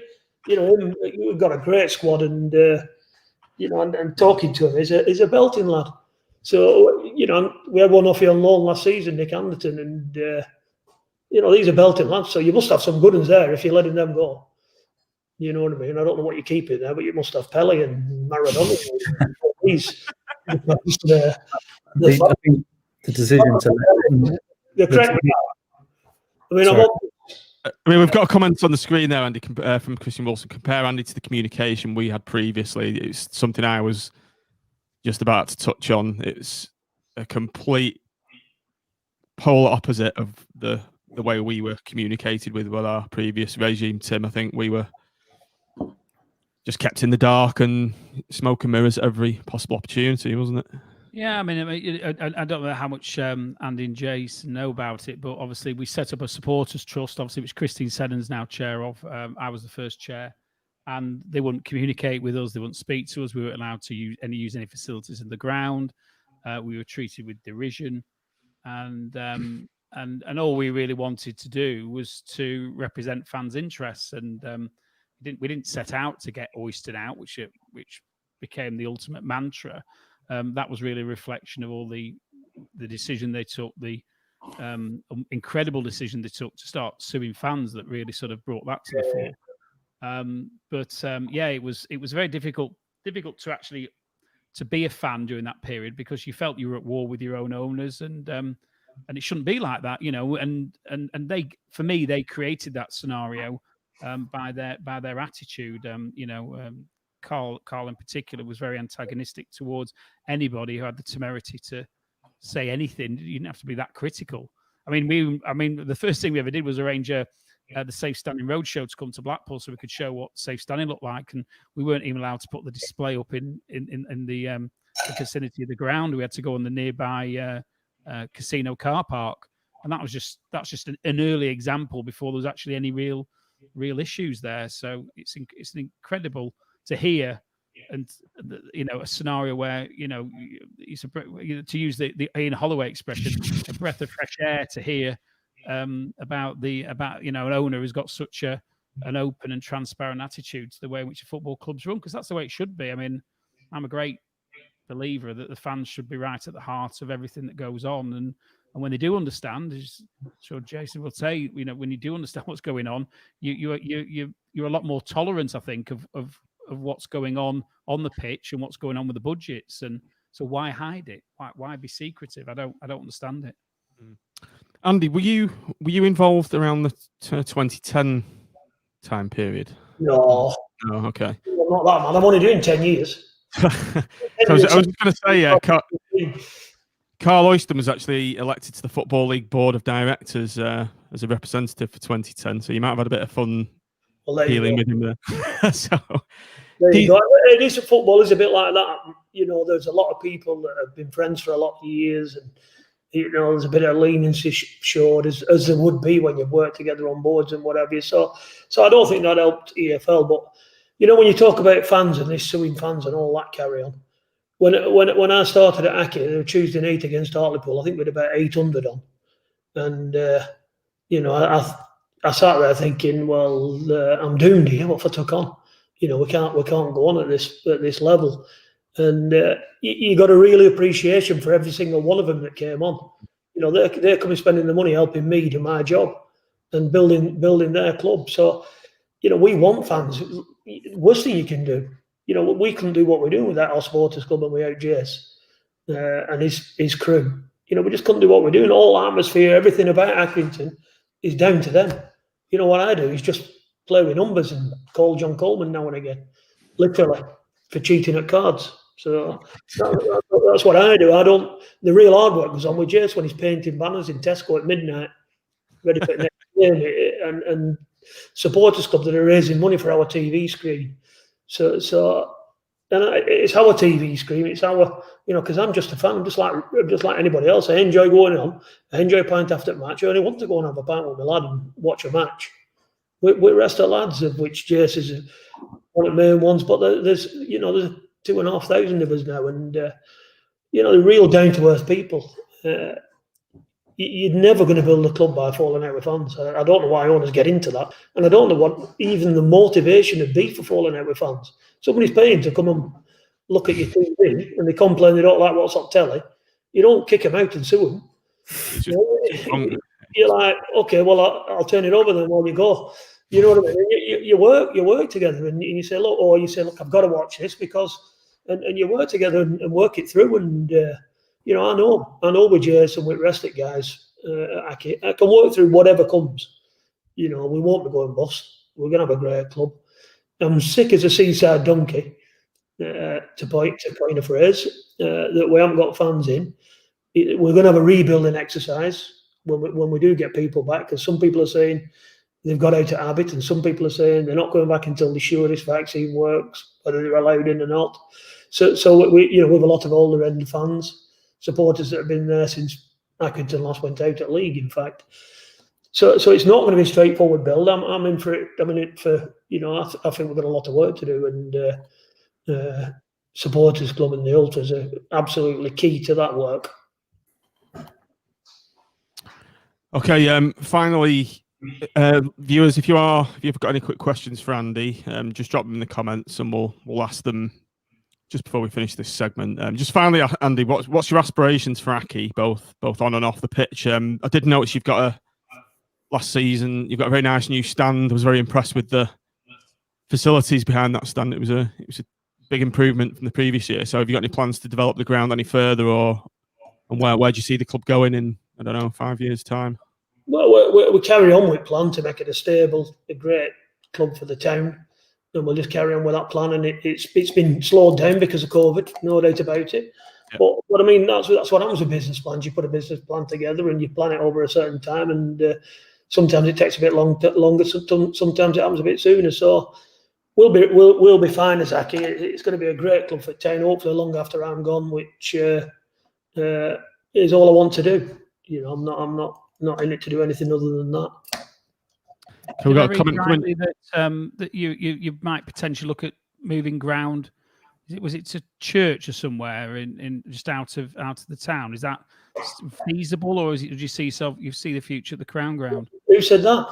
We've got a great squad, and and talking to him, he's a belting lad. So we had one off here on loan last season, Nick Anderton, and these are belting lads. So you must have some good ones there if you're letting them go. You know what I mean? I don't know what you're keeping there, but you must have Pele and Maradona. I think the decision to we've got a comment on the screen there, Andy, from Christian Wilson. Compare Andy to the communication we had previously. It's something I was just about to touch on. It's a complete polar opposite of the way we were communicated with our previous regime, Tim. I think we were just kept in the dark and smoke and mirrors at every possible opportunity, wasn't it? Yeah, I mean, I don't know how much Andy and Jason know about it, but obviously we set up a supporters trust, obviously, which Christine Seddon's now chair of. I was the first chair, and they wouldn't communicate with us. They wouldn't speak to us. We weren't allowed to use any facilities in the ground. We were treated with derision, and all we really wanted to do was to represent fans' interests, and we didn't set out to get hoisted out, which became the ultimate mantra. That was really a reflection of all the decision they took, the incredible decision they took to start suing fans that really sort of brought that to the fore. It was very difficult to actually to be a fan during that period, because you felt you were at war with your own owners, and it shouldn't be like that, And they, for me, they created that scenario by their attitude. Carl in particular was very antagonistic towards anybody who had the temerity to say anything. You didn't have to be that critical. I mean, the first thing we ever did was arrange the Safe Standing Roadshow to come to Blackpool so we could show what safe standing looked like, and we weren't even allowed to put the display up in the vicinity of the ground. We had to go on the nearby casino car park, and that's just an early example before there was actually any real issues there. So it's incredible to hear, and a scenario where it's to use the Ian Holloway expression, a breath of fresh air to hear about an owner who's got such an open and transparent attitude to the way in which a football club's run, because that's the way it should be. I mean, I'm a great believer that the fans should be right at the heart of everything that goes on, and when they do understand, as sure Jason will say, when you do understand what's going on, you're a lot more tolerant, I think, of what's going on the pitch and what's going on with the budgets. And so why hide it? Why be secretive? I don't understand it. Andy, were you involved around the 2010 time period? No. Oh, okay. I'm not that, man. I'm only doing 10 years. I was just going to say, Carl Oyston was actually elected to the Football League Board of Directors as a representative for 2010, so you might have had a bit of fun dealing with him there. So there you go. It is, football is a bit like that. There's a lot of people that have been friends for a lot of years, and there's a bit of leniency showed, as there would be when you work together on boards and whatever. So I don't think that helped EFL. But when you talk about fans and this suing fans and all that carry on, when I started at Accy, they were Tuesday night against Hartlepool, I think we had about 800 on, and I sat there thinking, well, I'm doomed here. What if I took on? We can't go on at this level. And you got a real appreciation for every single one of them that came on. They're coming spending the money helping me do my job and building their club. So, we want fans. Worst thing you can do. We couldn't do what we're doing without our supporters club and without Jace and his crew. We just couldn't do what we're doing. All atmosphere, everything about Accrington is down to them. What I do is just play with numbers and call John Coleman now and again, literally, for cheating at cards. So that's what I do. The real hard work goes on with Jace when he's painting banners in Tesco at midnight, ready for the next game, and supporters clubs that are raising money for our TV screen. So and it's our TV screen. It's our, because I'm just a fan. I'm just like anybody else. I enjoy going on. I enjoy a pint after a match. I only want to go and have a pint with my lad and watch a match. We're rest of lads, of which Jace is one of the main ones. But there's 2,500 of us now, and they're real down to earth people. you're never going to build a club by falling out with fans. I don't know why owners get into that, and I don't know what even the motivation would be for falling out with fans. Somebody's paying to come and look at your TV, and they complain they don't like what's on telly. You don't kick them out and sue them. You're like, okay, well, I'll turn it over then while you go. You know what I mean? You work together, and you say, look, I've got to watch this because, and you work together and work it through. And you know, I know with Jason, with Restic guys, I can work through whatever comes. You know, we won't be going bust. We're going to have a great club. I'm sick as a seaside donkey, to coin a phrase, that we haven't got fans in. We're going to have a rebuilding exercise when we do get people back, because some people are saying they've got out of habit, and some people are saying they're not going back until they're sure this vaccine works, whether they're allowed in or not. So we have a lot of older end fans, supporters that have been there since Accrington last went out at league, in fact. So it's not going to be a straightforward build. I'm in for it. I'm in it for, you know, I think we've got a lot of work to do, and supporters club and the ultras are absolutely key to that work. Okay, finally, viewers, if you've got any quick questions for Andy, just drop them in the comments, and we'll ask them just before we finish this segment. Just finally, Andy, what's your aspirations for Accy, both on and off the pitch? I did notice last season you've got a very nice new stand. I was very impressed with the facilities behind that stand. It was a big improvement from the previous year. So have you got any plans to develop the ground any further, and where do you see the club going in, I don't know, 5 years' time? Well, we carry on with plan to make it a great club for the town, and we'll just carry on with that plan. And it's been slowed down because of COVID, no doubt about it. Yeah. But I mean, that's what happens with business plans. You put a business plan together and you plan it over a certain time, and sometimes it takes a bit longer. Sometimes it happens a bit sooner. So we'll be fine as Accy. It's going to be a great club for the town. Hopefully, long after I'm gone, which is all I want to do. You know, I'm not in it to do anything other than that. So we've got a comment that you might potentially look at moving ground. Was it to church or somewhere in just out of the town? Is that feasible, or do you see the future at the Crown Ground? Who said that?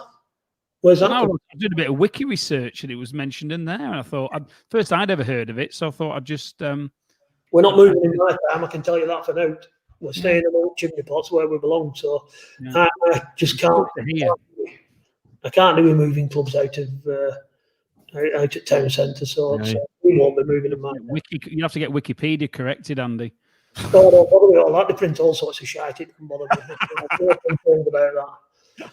Where's that? I did a bit of wiki research and it was mentioned in there. And I thought first I'd ever heard of it, so I thought I'd just. We're not moving in my time. I can tell you that for now. We're staying in the chimney pots where we belong. So I just can't. I can't do moving clubs out of town centre. So we won't be moving in my time. You have to get Wikipedia corrected, Andy. Oh, don't bother me all that. They print all sorts of shite. It doesn't bother me. I'm not concerned about that.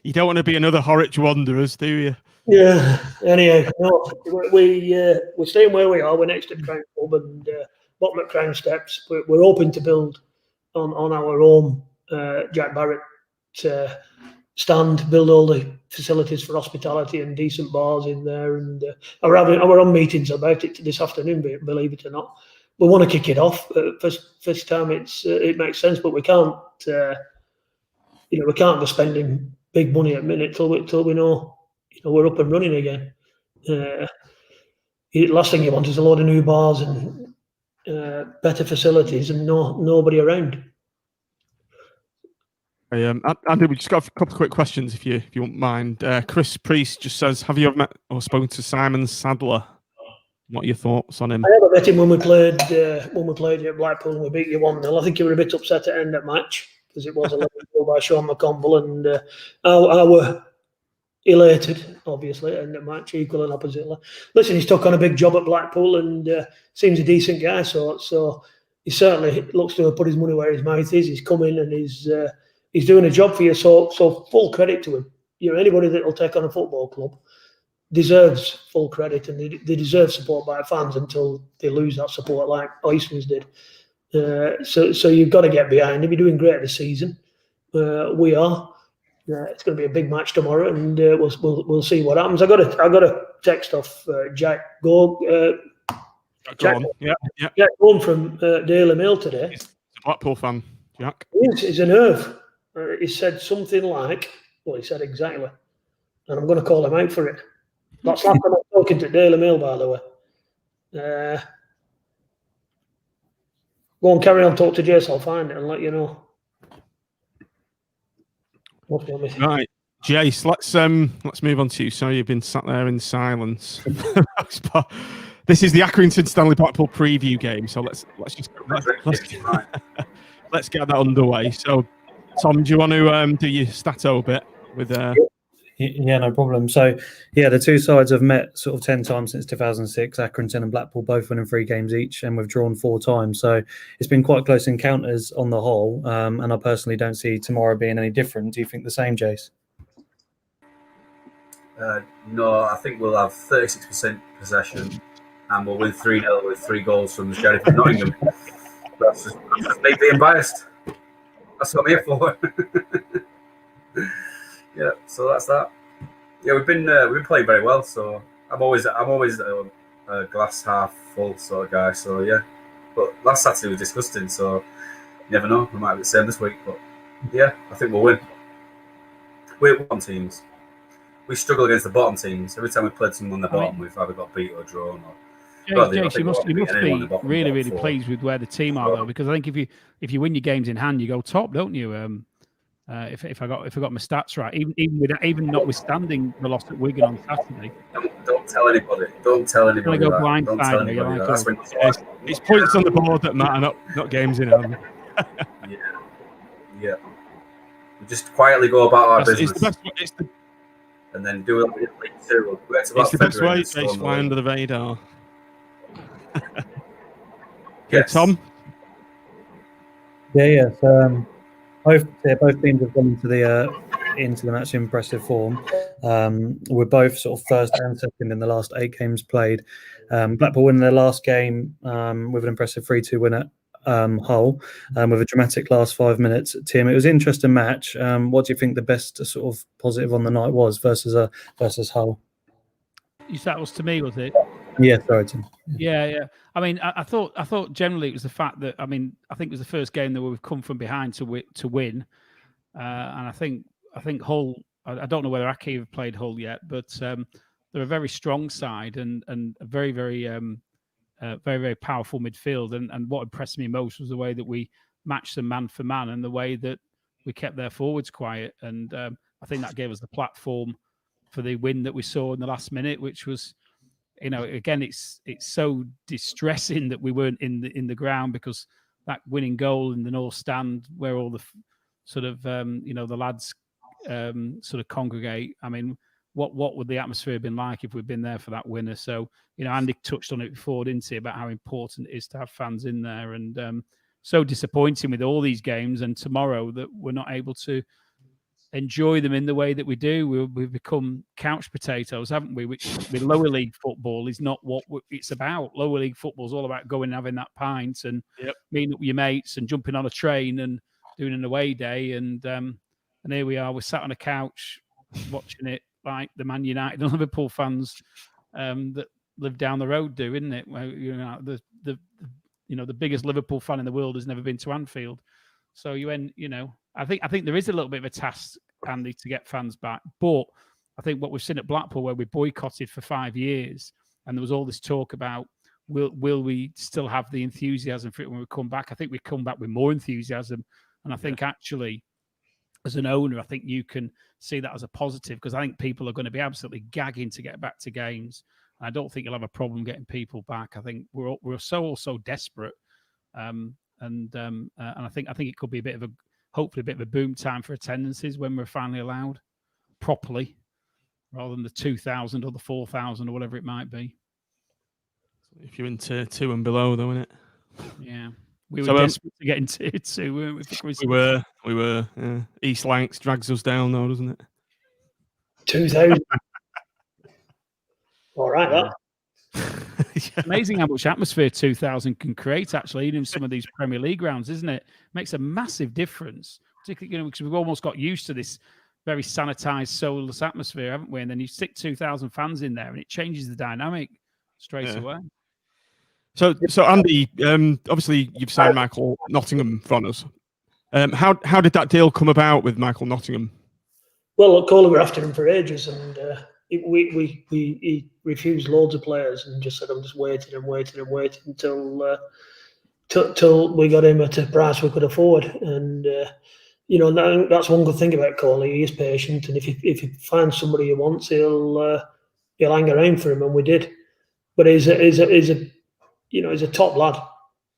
You don't want to be another Horwich Wanderers, do you? Yeah. Anyhow, no, we're staying where we are. We're next to Crown Club and bottom at Crown Steps. We're hoping to build on our own Jack Barrett stand, build all the facilities for hospitality and decent bars in there. And we're on meetings about it this afternoon, believe it or not. We want to kick it off. First time it makes sense, but we can't. We can't go spending big money at minute till we know we're up and running again. Last thing you want is a load of new bars and better facilities and nobody around. Andy, we just got a couple of quick questions if you won't mind. Chris Priest just says, have you ever met or spoken to Simon Sadler? What are your thoughts on him? I never met him when we played at Blackpool and we beat you 1-0. I think you were a bit upset at the end of the match because it was a goal by Sean McConville, and I were elated, obviously, at the end of the match, equal and oppositely. Listen, he's took on a big job at Blackpool and seems a decent guy, so he certainly looks to have put his money where his mouth is. He's come in and he's doing a job for you, so full credit to him. Anybody that will take on a football club deserves full credit, and they deserve support by fans until they lose that support like Oysters did. So you've got to get behind him. You're doing great this season. We are. It's going to be a big match tomorrow, and we'll see what happens. I got a text off Jack Jack home from Daily Mail today. He's a Blackpool fan, Jack. He's a nerve. He said something like, well, he said exactly, and I'm going to call him out for it. That's last time I'm talking to Daily Mail, by the way. Go on, carry on, talk to Jace. I'll find it and let you know. Right, Jace, let's move on to you. Sorry, you've been sat there in silence. This is the Accrington Stanley Blackpool preview game, so let's get that underway. So, Tom, do you want to do your stato bit with? Yeah, no problem. So, yeah, the two sides have met sort of 10 times since 2006. Accrington and Blackpool both winning 3 games each, and we've drawn 4 times. So it's been quite close encounters on the whole. And I personally don't see tomorrow being any different. Do you think the same, Jace? No, I think we'll have 36% possession, and we'll win 3-0 with 3 goals from the Sheriff of Nottingham. That's just me being biased. That's what I'm here for. Yeah, so that's that. Yeah, we've been playing very well. So I'm always a glass half full sort of guy. So yeah, but last Saturday was disgusting. So you never know, we might be the same this week. But yeah, I think we'll win. We're bottom teams. We struggle against the bottom teams. Every time we played someone on the bottom, we've either got beat or drawn. Jace, you must be really pleased with where the team are though, because I think if you win your games in hand, you go top, don't you? If I got my stats right, even notwithstanding the loss at Wigan on Saturday. Don't tell anybody. Don't tell anybody. Go blindsided. It's points on the board that matter, not games in hand. Yeah. We just quietly go about our business. And then do a little bit too. It's the best way. It's fly under the radar. Yes. Tom. Yeah. So, both teams have gone into the match in impressive form. We're both sort of first and second in the last 8 games played. Blackpool winning their last game with an impressive 3-2 win at Hull, with a dramatic last 5 minutes. Tim, it was an interesting match. What do you think the best sort of positive on the night was versus Hull? That was to me, was it? Yeah, sorry, Tim. Yeah. I mean, I thought generally it was the fact that I think it was the first game that we've come from behind to win, and I think Hull. I don't know whether Accy have played Hull yet, but they're a very strong side and a very very powerful midfield. And what impressed me most was the way that we matched them man for man and the way that we kept their forwards quiet. And I think that gave us the platform for the win that we saw in the last minute, which was. Again, it's so distressing that we weren't in the ground, because that winning goal in the North Stand, where all the sort of the lads sort of congregate. I mean, what would the atmosphere have been like if we'd been there for that winner? So Andy touched on it before, didn't he, about how important it is to have fans in there, and so disappointing with all these games and tomorrow that we're not able to enjoy them in the way that we do. We've become couch potatoes, haven't we? Which with lower league football is not what it's about. Lower league football is all about going and having that pint and meeting up with your mates and jumping on a train and doing an away day. And here we are. We're sat on a couch watching it like the Man United and Liverpool fans that live down the road do, isn't it? Where, the biggest Liverpool fan in the world has never been to Anfield. So I think there is a little bit of a task, Andy, to get fans back. But I think what we've seen at Blackpool, where we boycotted for 5 years, and there was all this talk about will we still have the enthusiasm for it when we come back? I think we come back with more enthusiasm. And I think actually, as an owner, I think you can see that as a positive, because I think people are going to be absolutely gagging to get back to games. And I don't think you'll have a problem getting people back. I think we're so desperate. And I think it could be hopefully a bit of a boom time for attendances when we're finally allowed properly, rather than the 2,000 or the 4,000 or whatever it might be. If you're in tier 2 and below, though, isn't it? Yeah, we were desperate to get in tier 2, weren't we? We were. Yeah. East Lancs drags us down, though, doesn't it? 2,000. All right, that. Yeah. Amazing how much atmosphere 2,000 can create, actually, in some of these Premier League grounds, isn't it? Makes a massive difference, particularly because we've almost got used to this very sanitized, soulless atmosphere, haven't we? And then you stick 2,000 fans in there, and it changes the dynamic straight away. So Andy, obviously you've signed Michael Nottingham from us. How did that deal come about with Michael Nottingham? Well, Coley were after him for ages, and he refused loads of players and just said, I'm just waiting until we got him at a price we could afford. And that's one good thing about Coley. He is patient, and if he finds somebody he wants, he'll hang around for him, and we did. But he's a top lad.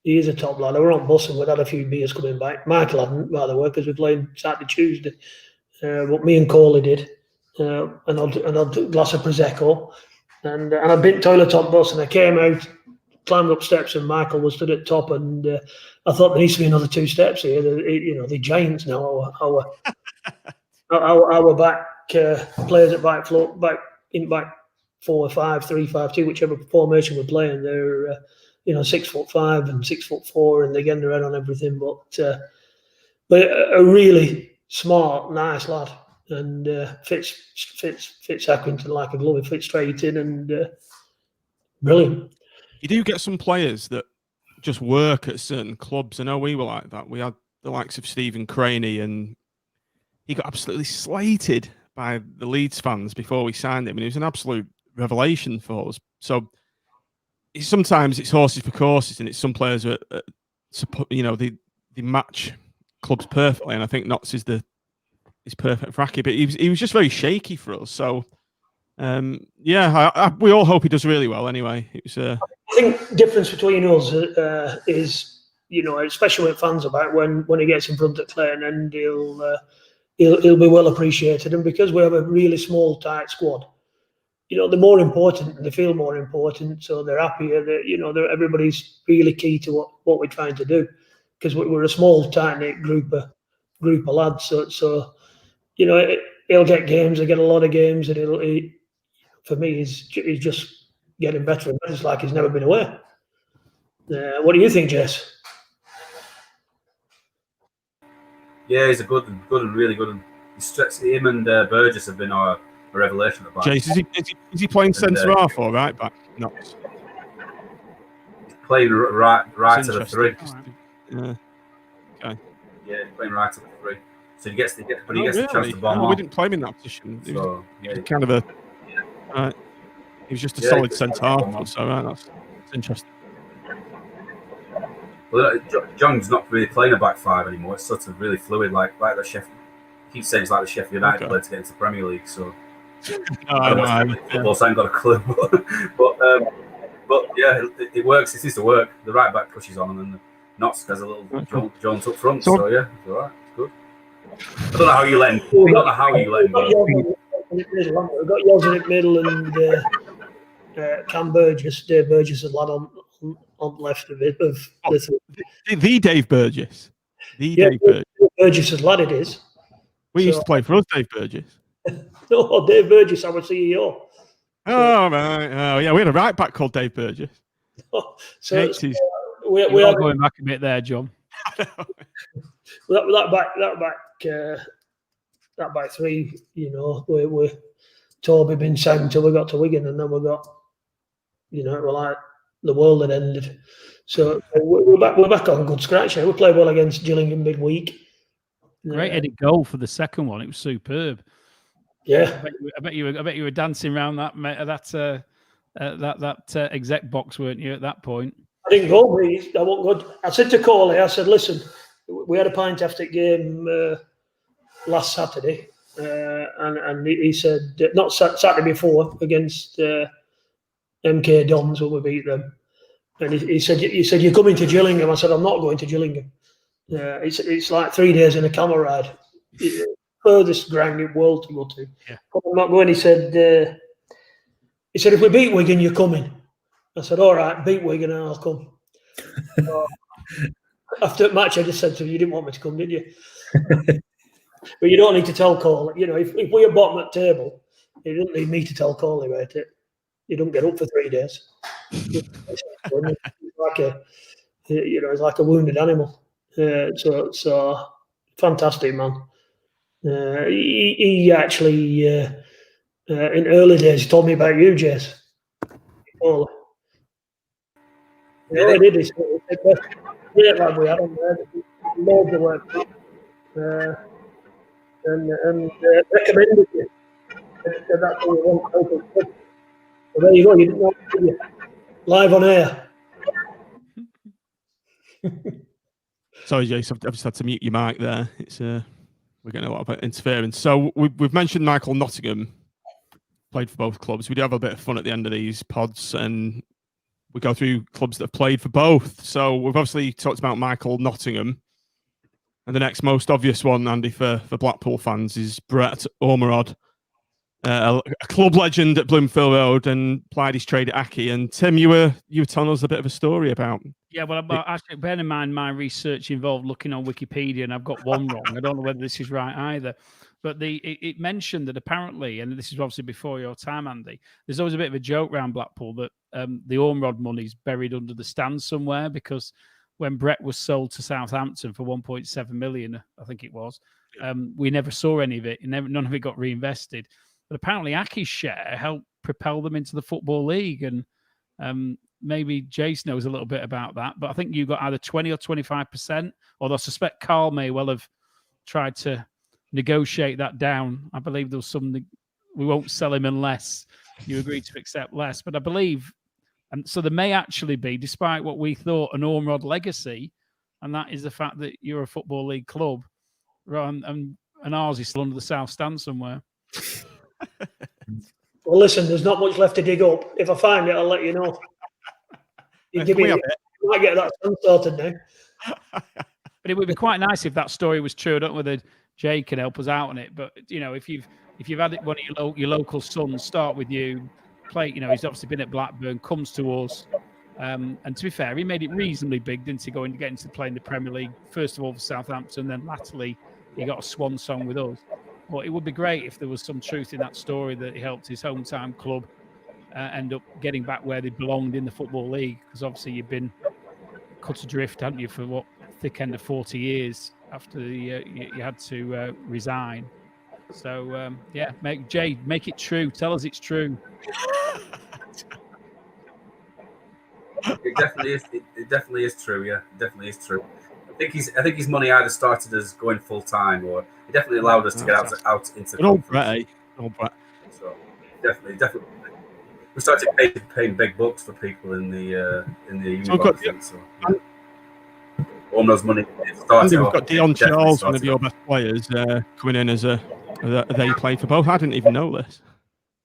He is a top lad. I were on bus and we'd had a few beers coming back. Michael hadn't, by the way, because we played Saturday, Tuesday. But me and Coley did. And I'd do a glass of Prosecco. And I'd been toilet on bus, and I came out, climbed up steps, and Michael was stood at top. And I thought there needs to be another 2 steps here. The giants now. Our back players at back 4 or 5, 3, 5, 2, whichever formation we're playing. They're 6'5" and 6'4", and they get their head on everything. But a really smart, nice lad, and fits Accrington like a glove. He fits straight in, and brilliant. You do get some players that just work at certain clubs. I know we were like that. We had the likes of Stephen Craney, and he got absolutely slated by the Leeds fans before we signed him, and he was an absolute revelation for us. So sometimes it's horses for courses, and it's some players are, they match clubs perfectly, and I think Notts is perfect for Accy, but he was just very shaky for us. So we all hope he does really well. Anyway, it was. I think the difference between us is, especially when fans about when he gets in front of Clayton, and he'll be well appreciated, and because we have a really small, tight squad. They're more important, and they feel more important, so they're happier. Everybody's really key to what we're trying to do, because we're a small, tight-knit group of lads. So he'll get games. He'll get a lot of games, and for me, he's just getting better and better. It's like he's never been away. What do you think, Jess? Yeah, he's a good and really good. Him and Burgess have been our revelation at back. Jace, is he playing centre half or right back? No. He's playing right to the 3. Yeah. Okay. Yeah, he's playing right to the 3. So he gets the chance to bomb. We didn't play him in that position. He was kind of a. He was just a solid centre half. So that's interesting. Well, John's not really playing a back 5 anymore. It's sort of really fluid, like the Sheffield. He keeps saying it's like the Sheffield United player to get into the Premier League. So. Football, so I ain't got a clue. but yeah, it works. It seems to work. The right back pushes on, and then the Notts has a little jaunt up front. So yeah, it's all right. It's good. I don't know how you let him. I don't know how you let him. We've got yours in the middle, and Cam Burgess, Dave Burgess, a lad on left of it. The Dave Burgess. Dave Burgess' lad it is. We used to play for us, Dave Burgess. No, Dave Burgess, our CEO. Oh, right. Oh, yeah. We had a right back called Dave Burgess. So we are going back a bit there, John. that back 3, we Toby been signed until we got to Wigan, and then we got, it was like the world had ended. So we're back on good scratch now. We played well against Gillingham midweek. Great headed goal for the second one. It was superb. Yeah, I bet you were dancing around that exec box, weren't you, at that point? I didn't go, please. I won't go. I said to Coley, I said, listen, we had a pint-after game last Saturday, and he said, not Saturday before, against MK Dons when we beat them, and he said, you're coming to Gillingham. I said, I'm not going to Gillingham. It's like 3 days in a camel ride. Furthest ground in the world to go to. Yeah. I'm not going. He said, if we beat Wigan, you're coming. I said, all right, beat Wigan and I'll come. So, after the match, I just said to him, you didn't want me to come, did you? But you don't need to tell Cole. If we're bottom at table, you don't need me to tell Cole about it. You don't get up for 3 days. It's like a wounded animal. So fantastic, man. He actually, in early days, he told me about you, Jess. Oh, yeah, he did. He said, great lad we had on there. Loads of work. And recommended you. Said that's all we want. Well, there you go. You didn't know, did you? Live on air. Sorry, Jace. I've just had to mute your mic there. It's we're getting a lot of interference. So we've mentioned Michael Nottingham played for both clubs. We do have a bit of fun at the end of these pods, and we go through clubs that have played for both. So we've obviously talked about Michael Nottingham. And the next most obvious one, Andy, for Blackpool fans is Brett Ormerod, a club legend at Bloomfield Road, and plied his trade at Accy. And Tim, you were telling us a bit of a story about. Yeah, well, actually, bear in mind my research involved looking on Wikipedia, and I've got one wrong. I don't know whether this is right either. But it mentioned that apparently, and this is obviously before your time, Andy, there's always a bit of a joke around Blackpool that the Ormerod money's buried under the stand somewhere, because when Brett was sold to Southampton for 1.7 million, I think it was, we never saw any of it. None of it got reinvested. But apparently Accy's share helped propel them into the Football League. And maybe Jace knows a little bit about that. But I think you got either 20 or 25%, although I suspect Carl may well have tried to negotiate that down. I believe there was something, we won't sell him unless you agree to accept less. But I believe, and so there may actually be, despite what we thought, an Ormerod legacy, and that is the fact that you're a Football League club, and ours is still under the South Stand somewhere. Well, listen, there's not much left to dig up. If I find it, I'll let you know. You might get that sorted now. But it would be quite nice if that story was true. I don't know whether Jay can help us out on it, but if you've had one of your local sons start with you, play, he's obviously been at Blackburn, comes to us, and to be fair, he made it reasonably big, didn't he? Get into playing the Premier League first of all for Southampton, then latterly he got a swan song with us. But it would be great if there was some truth in that story that he helped his hometown club end up getting back where they belonged in the Football League, because obviously you've been cut adrift, haven't you, for thick end of 40 years after you had to resign. So make it true. Tell us it's true. It definitely is. It definitely is true. Yeah, it definitely is true. I think his money either started as going full time, or it definitely allowed us to get out into. Old Brett. So definitely, we started paying big bucks for people in the university. Almost money. We've got Dion Charles, one of your best players, coming in as they played for both. I didn't even know this.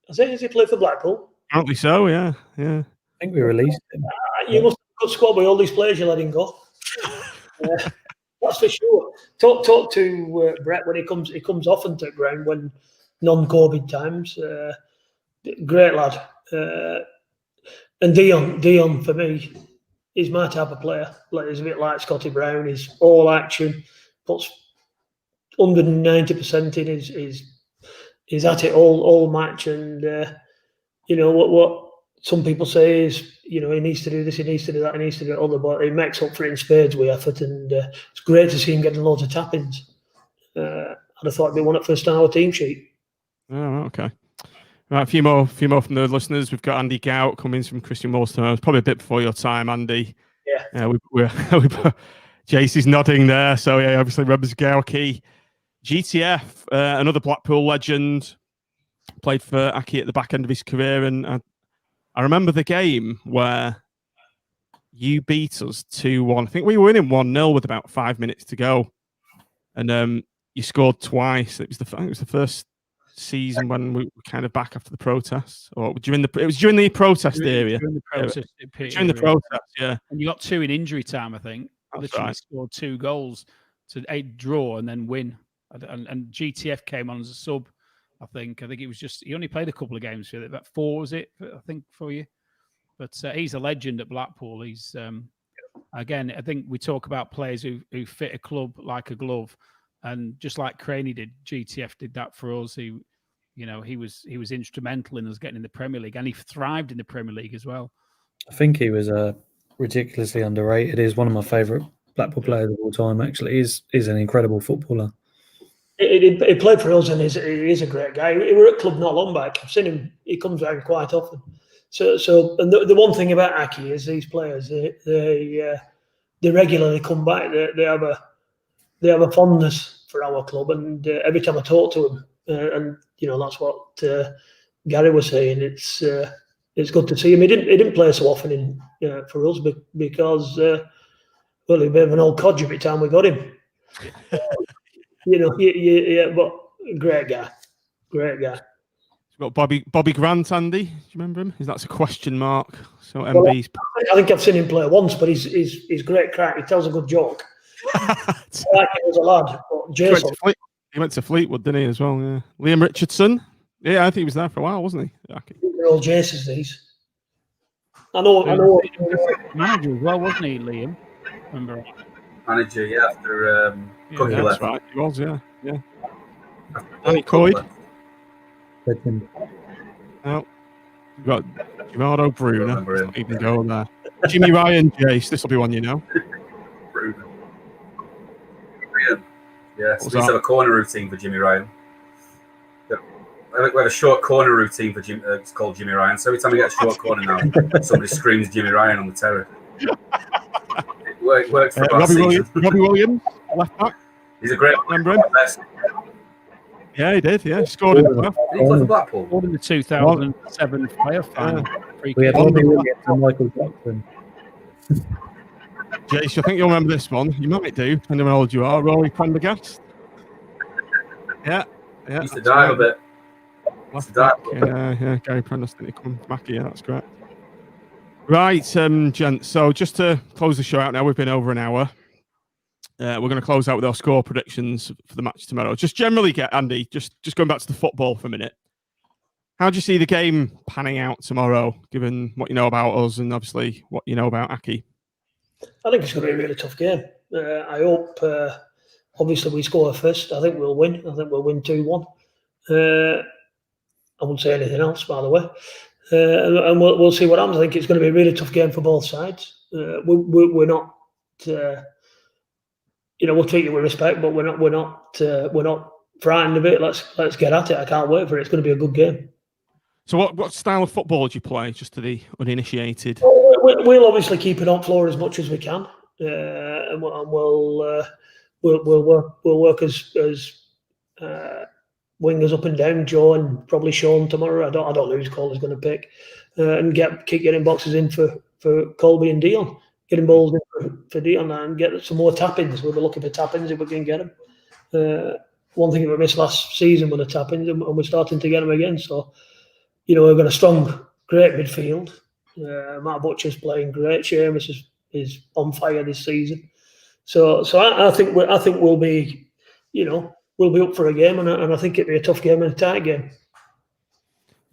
Has he played for Blackpool? Apparently so. Yeah. I think we released him. You must have a good squad with all these players. You let him go. That's for sure. Talk to Brett when he comes often to ground when non-COVID times. Great lad. And Dion for me, he's my type of player. He's a bit like Scotty Brown. He's all action, puts 190% in. He's at it all match, and what some people say is, he needs to do this, he needs to do that, he needs to do other, but he makes up for it in spades with effort, and it's great to see him getting loads of tap-ins. I'd have thought he'd be one at first on our team sheet. Oh, okay. Right, a few more from the listeners. We've got Andy Gout coming from Christian Woolston. It was probably a bit before your time, Andy. Yeah. Jace is nodding there. So, yeah, obviously, Rebers Gowkey. GTF, another Blackpool legend, played for Accy at the back end of his career. And I remember the game where you beat us 2-1. I think we were winning 1-0 with about 5 minutes to go. And you scored twice. It was the first season when we were kind of back after the protests, or during the protest area. During the protest, yeah. And you got 2 in injury time, I think. That's literally right. Scored 2 goals to draw and then win. And GTF came on as a sub, I think. It was just, he only played a couple of games for it. About 4, was it, I think, for you? But he's a legend at Blackpool. He's, again, I think we talk about players who fit a club like a glove. And just like Craney did, GTF did that for us. He was instrumental in us getting in the Premier League, and he thrived in the Premier League as well. I think he was ridiculously underrated. He's one of my favourite Blackpool players of all time. Actually, he's an incredible footballer. He played for us, and he is a great guy. He were at club not long back. I've seen him. He comes down quite often. So and the one thing about Accy is these players they regularly come back. They have a fondness for our club, and every time I talk to him, and that's what Gary was saying. It's good to see him. He didn't play so often for us because he's a bit of an old codger every time we got him. Yeah, but great guy. We've got Bobby Grant, Andy. Do you remember him? That's a question mark. So Well, MB's. I think I've seen him play once, but he's great crack. He tells a good joke. I like him as a lad. But Jason, he went to Fleetwood, didn't he, as well? Yeah. Liam Richardson. Yeah, I think he was there for a while, wasn't he? they're all Jasons, these. I know. Manager as well, wasn't he, Liam? Remember? Manager, yeah, after Cookie left. That's right. He was, yeah. Danny Coyd. Legend. No. You've got Gerardo Bruno. Not even go there. Jimmy Ryan, Jace. This will be one you know. Bruno. Yeah, so we used to have a corner routine for Jimmy Ryan. We have a short corner routine for Jimmy. It's called Jimmy Ryan. So every time we get a short corner now, somebody screams Jimmy Ryan on the terrace. It worked for Robbie Williams, left back. He's a great remember him? Yeah, he did. Yeah, he scored in the playoff. Did he play for Blackpool? Scored in the 2007 playoff final. We had Robbie Williams and Michael Jackson. Jace, I think you'll remember this one. You might do, depending on how old you are. Rory Prendergast. Yeah. He used to dive a bit. Left back. Yeah. Gary Prendergast didn't come back. Yeah, that's correct. Right, gents. So just to close the show out now, we've been over an hour. We're going to close out with our score predictions for the match tomorrow. Just generally, Andy, just going back to the football for a minute. How do you see the game panning out tomorrow, given what you know about us and obviously what you know about Accy? I think it's going to be a really tough game. I hope, obviously, we score first. I think we'll win. I think we'll win 2-1. I won't say anything else, by the way. And we'll see what happens. I think it's going to be a really tough game for both sides. We're not, we'll treat you with respect, but we're not frightened of it. Let's get at it. I can't wait for it. It's going to be a good game. So what style of football do you play, just to the uninitiated? We'll obviously keep it on floor as much as we can, and we'll work as wingers up and down. Joe and probably Sean tomorrow. I don't know whose call is going to pick, and keep getting boxes in for Colby and Dion, getting balls in for Dion, and get some more tap-ins. We'll be looking for tap-ins if we can get them. One thing that we missed last season were the tap-ins, and we're starting to get them again. So, we've got a strong, great midfield. Matt Butcher's playing great. Seamus is on fire this season. So I think we'll be, we'll be up for a game, and I think it'll be a tough game and a tight game.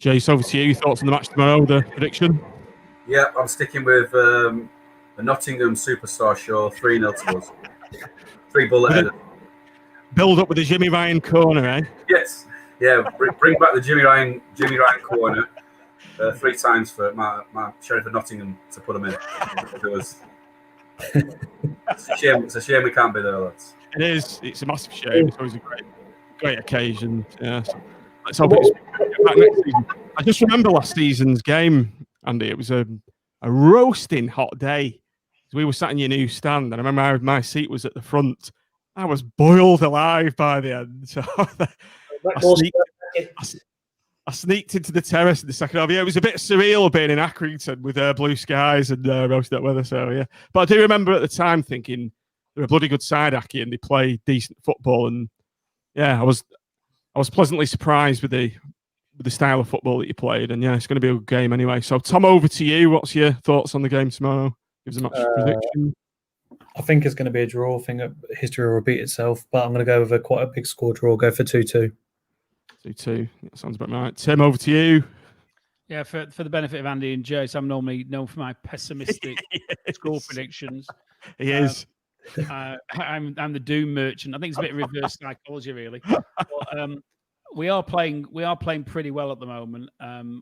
Jace, over to you. Thoughts on the match tomorrow? The prediction? Yeah, I'm sticking with the Nottingham Superstar Show 3-0 to us. 3 bullet headers. Build up with the Jimmy Ryan corner, eh? Yes. Yeah, bring back the Jimmy Ryan corner 3 times for my Sheriff of Nottingham to put him in. It's a shame we can't be there, lads. It is. It's a massive shame. It's always a great occasion. Yeah. So let's hope it's back next season. I just remember last season's game, Andy. It was a roasting hot day. We were sat in your new stand, and I remember my seat was at the front. I was boiled alive by the end. So I sneaked into the terrace in the second half. Yeah, it was a bit surreal being in Accrington with blue skies and roasting that weather. So yeah, but I do remember at the time thinking they're a bloody good side, Accy, and they play decent football. And yeah, I was pleasantly surprised with the style of football that you played. And yeah, it's going to be a good game anyway. So Tom, over to you. What's your thoughts on the game tomorrow? Give us a match prediction. I think it's going to be a draw. I think history will repeat itself, but I'm going to go with quite a big score draw. I'll go for 2-2. 2-2. That sounds about right. Tim, over to you. Yeah, for the benefit of Andy and Jace, I'm normally known for my pessimistic score predictions. He is. I'm the doom merchant. I think it's a bit of reverse psychology, really. But, we are playing pretty well at the moment.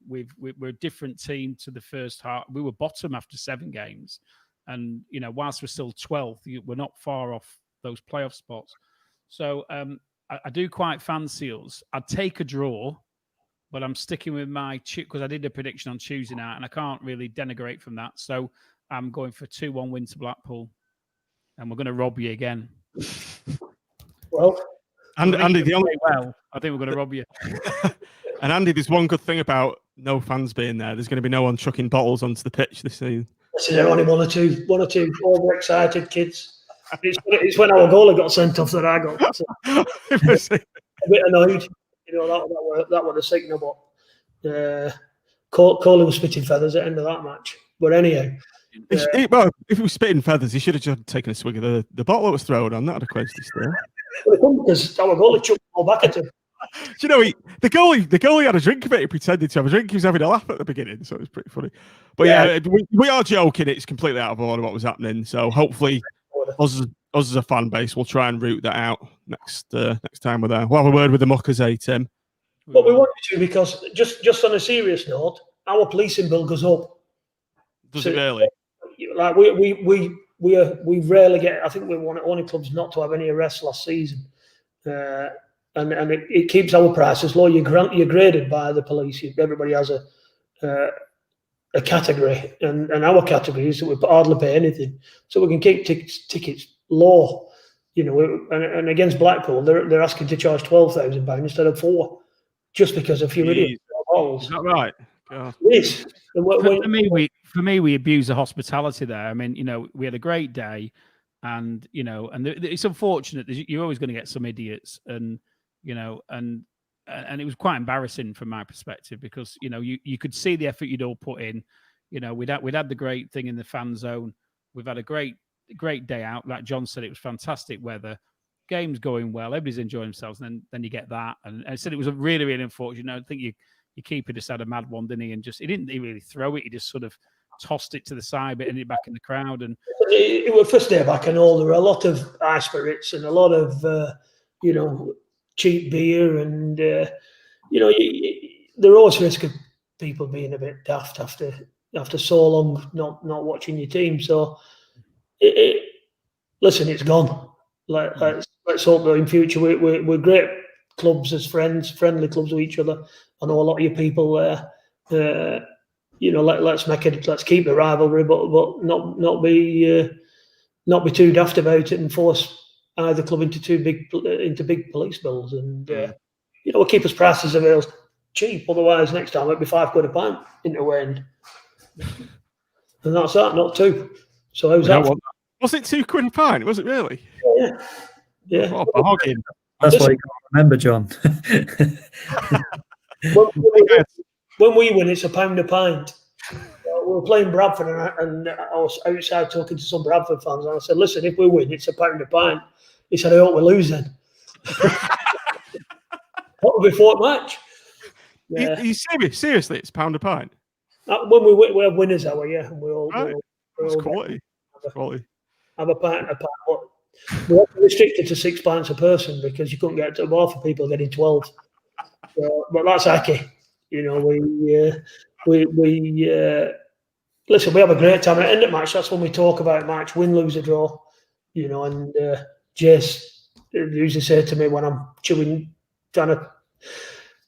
We're a different team to the first half. We were bottom after 7 games, and whilst we're still 12th, we're not far off those playoff spots. So I do quite fancy us. I'd take a draw, but I'm sticking with my because I did a prediction on Tuesday night, and I can't really denigrate from that. So I'm going for 2-1 win to Blackpool, and we're going to rob you again. Well, and Andy, I think we're going to rob you. And Andy, there's one good thing about no fans being there. There's going to be no one chucking bottles onto the pitch this season. There are only one or two overexcited kids. it's when our goalie got sent off that I got a bit annoyed. You know, that was a signal, but Coley was spitting feathers at the end of that match. But anyhow. Well, if he was spitting feathers, he should have just taken a swig of the bottle that was thrown on. That would have quenched his thirst. Well, because our goalie chucked the ball back at him. Do you know, the goalie had a drink of it. He pretended to have a drink. He was having a laugh at the beginning, so it was pretty funny. But yeah, we are joking. It's completely out of order what was happening. So hopefully, us as a fan base, we'll try and root that out next time we're there. We'll have a word with the muckers, Tim. But we wanted to, because just on a serious note, our policing bill goes up. Does it really? Like we rarely get. I think we're one of the only clubs not to have any arrests last season. And it keeps our prices low. You're graded by the police. Everybody has a category, and our category is that we hardly pay anything, so we can keep tickets low. You know, and against Blackpool, they're asking to charge £12,000 instead of £4,000, just because a few idiots. Is that right? God. Yes. For me, we abuse the hospitality there. I mean, you know, we had a great day, and you know, and it's unfortunate that you're always going to get some idiots, and you know, and it was quite embarrassing from my perspective, because you know you could see the effort you'd all put in. You know, we'd had the great thing in the fan zone. We've had a great day out. Like John said, it was fantastic weather. Game's going well. Everybody's enjoying themselves. And then you get that. And I said it was a really, really unfortunate. I think your keeper just had a mad one, didn't he? And he didn't really throw it. He just sort of tossed it to the side, but ended it back in the crowd. And it was first day back and all. There were a lot of high spirits and a lot of you know, cheap beer, and you know, there always risk of people being a bit daft after so long not watching your team. So listen, it's gone. Let's hope that in future we're great clubs as friends, friendly clubs with each other. I know a lot of your people there. You know, let's keep the rivalry, but not be too daft about it and force either club into big police bills. And you know, we'll keep us prices of ales cheap. Otherwise, next time it'll be £5 a pint in the end. And that's that, not two. So how's that? Was it £2 a pint? Was it really? Yeah. What a bargain. That's why you can't remember, John. When we win, it's £1 a pint. We were playing Bradford, and I was outside talking to some Bradford fans, and I said, "Listen, if we win, it's £1 a pint." He said, "I hope we lose then." What will be fourth match? Yeah. Are you serious? Seriously, it's £1 a pint. When we win, we have winners hour, yeah, and we all. Right. That's quality. Have a pint. But we have to restrict it to £6 a person, because you couldn't get to the bar for people getting 12. But that's Accy. You know, we listen. We have a great time at the end of the match. That's when we talk about match, win, lose, or draw. You know, and Jace usually say to me when I'm trying to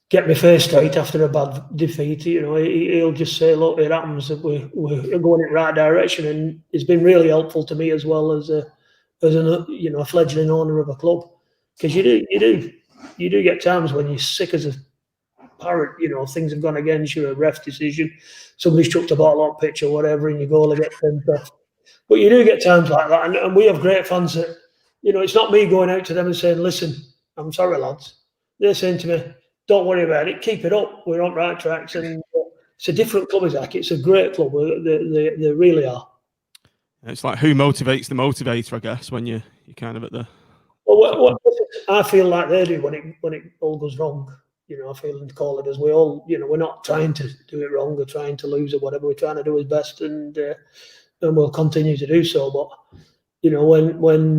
get my face straight after a bad defeat, you know, he'll just say, "Look, it happens. We're going in the right direction," and it's been really helpful to me as well as a fledgling owner of a club, because you do get times when you're sick as a parrot. You know, things have gone against you, a ref decision, somebody's chucked a bottle on pitch or whatever, and your goalie gets sent off. But you do get times like that, and we have great fans that, you know, it's not me going out to them and saying, "Listen, I'm sorry, lads." They're saying to me, "Don't worry about it. Keep it up. We're on right tracks." And it's a different club, Isaac. It's a great club. They really are. It's like who motivates the motivator, I guess, when you're kind of at the. Well, I feel like they do when it all goes wrong. You know, I feel and call it as we all. You know, we're not trying to do it wrong or trying to lose or whatever. We're trying to do his best, and we'll continue to do so. But you know, when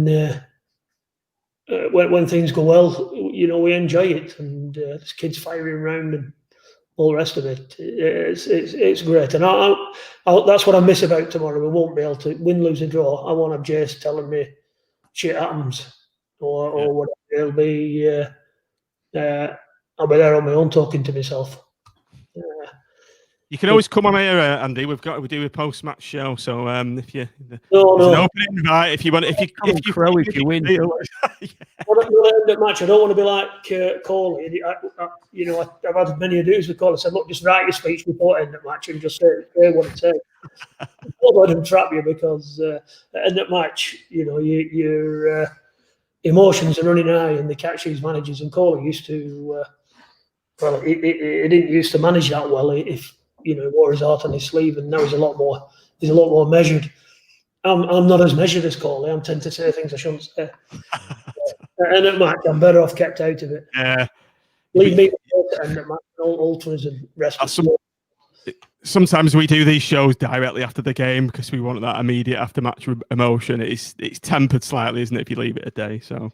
things go well, you know, we enjoy it, and there's kids firing around and all the rest of it. It's great, and that's what I miss about tomorrow. We won't be able to win, lose, or draw. I won't have Jace telling me shit happens or whatever. It'll be I'll be there on my own talking to myself. You can always come on here, Andy. We do a post-match show, so if you there's No. an open invite if you want. If you win. When I end up match, I don't want to be like Coley. I've had many ado-s with Coley. I said, look, just write your speech before end up match and just say what it says. Don't let them trap you because at end up match, your emotions are running high and they catch these managers. And Coley used to, he didn't used to manage that well. If wore his heart on his sleeve, and now he's a lot more measured. I'm not as measured as Coley. I tend to say things I shouldn't say. And at match, I'm better off kept out of it. Yeah. Leave me to end at match, ultras and rest. Sometimes we do these shows directly after the game because we want that immediate after-match emotion. It's tempered slightly, isn't it, if you leave it a day? So,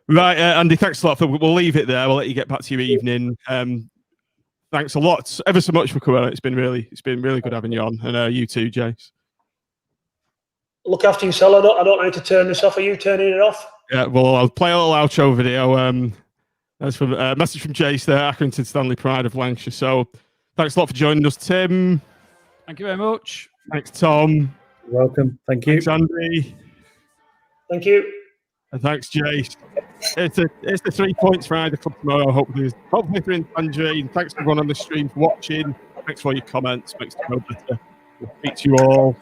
right, Andy, thanks a lot. We'll leave it there. We'll let you get back to your evening. Thanks a lot, ever so much for coming. It's been really good having you on, and you too, Jace. Look after yourself. I don't know how to turn this off. Are you turning it off? Yeah, well, I'll play a little outro video. That's from a message from Jace there, Accrington Stanley, pride of Lancashire. So, thanks a lot for joining us, Tim. Thank you very much. Thanks, Tom. You're welcome. Thank you. Thanks, Andy. Thank you. And thanks, Jace. It's the 3 Points Friday Club tomorrow. Hopefully they're in Tangerine. Thanks everyone on the stream for watching. Thanks for all your comments. Makes it go better. We'll speak to you all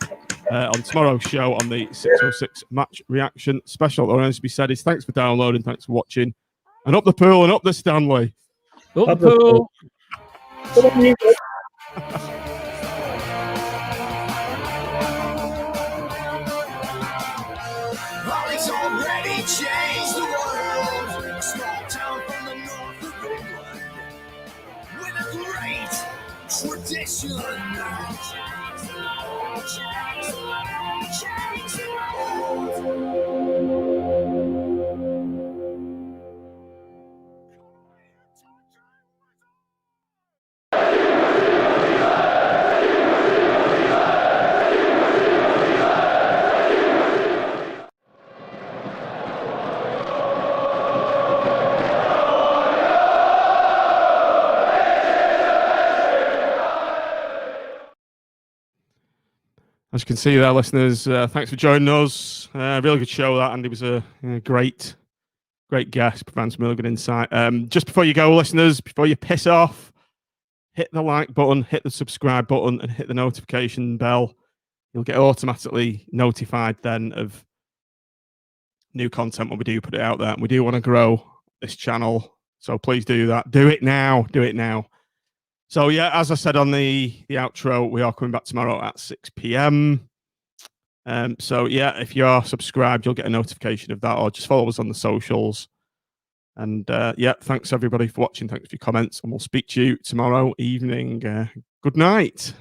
on tomorrow's show on the 606 match reaction special. All that has to be said is thanks for downloading, thanks for watching, and up the pool and up the Stanley. Up the pool. Holly's already changed the world. Small town from the north of England with a great tradition. As you can see there, listeners, thanks for joining us. Really good show, that. Andy was a great guest, providing some really good insight. Just before you go, listeners, before you piss off, hit the like button, hit the subscribe button, and hit the notification bell. You'll get automatically notified then of new content when we do put it out there. And we do want to grow this channel, so please do that. Do it now. Do it now. So, yeah, as I said on the outro, we are coming back tomorrow at 6 p.m. So, yeah, if you are subscribed, you'll get a notification of that, or just follow us on the socials. And, yeah, thanks, everybody, for watching. Thanks for your comments, and we'll speak to you tomorrow evening. Good night.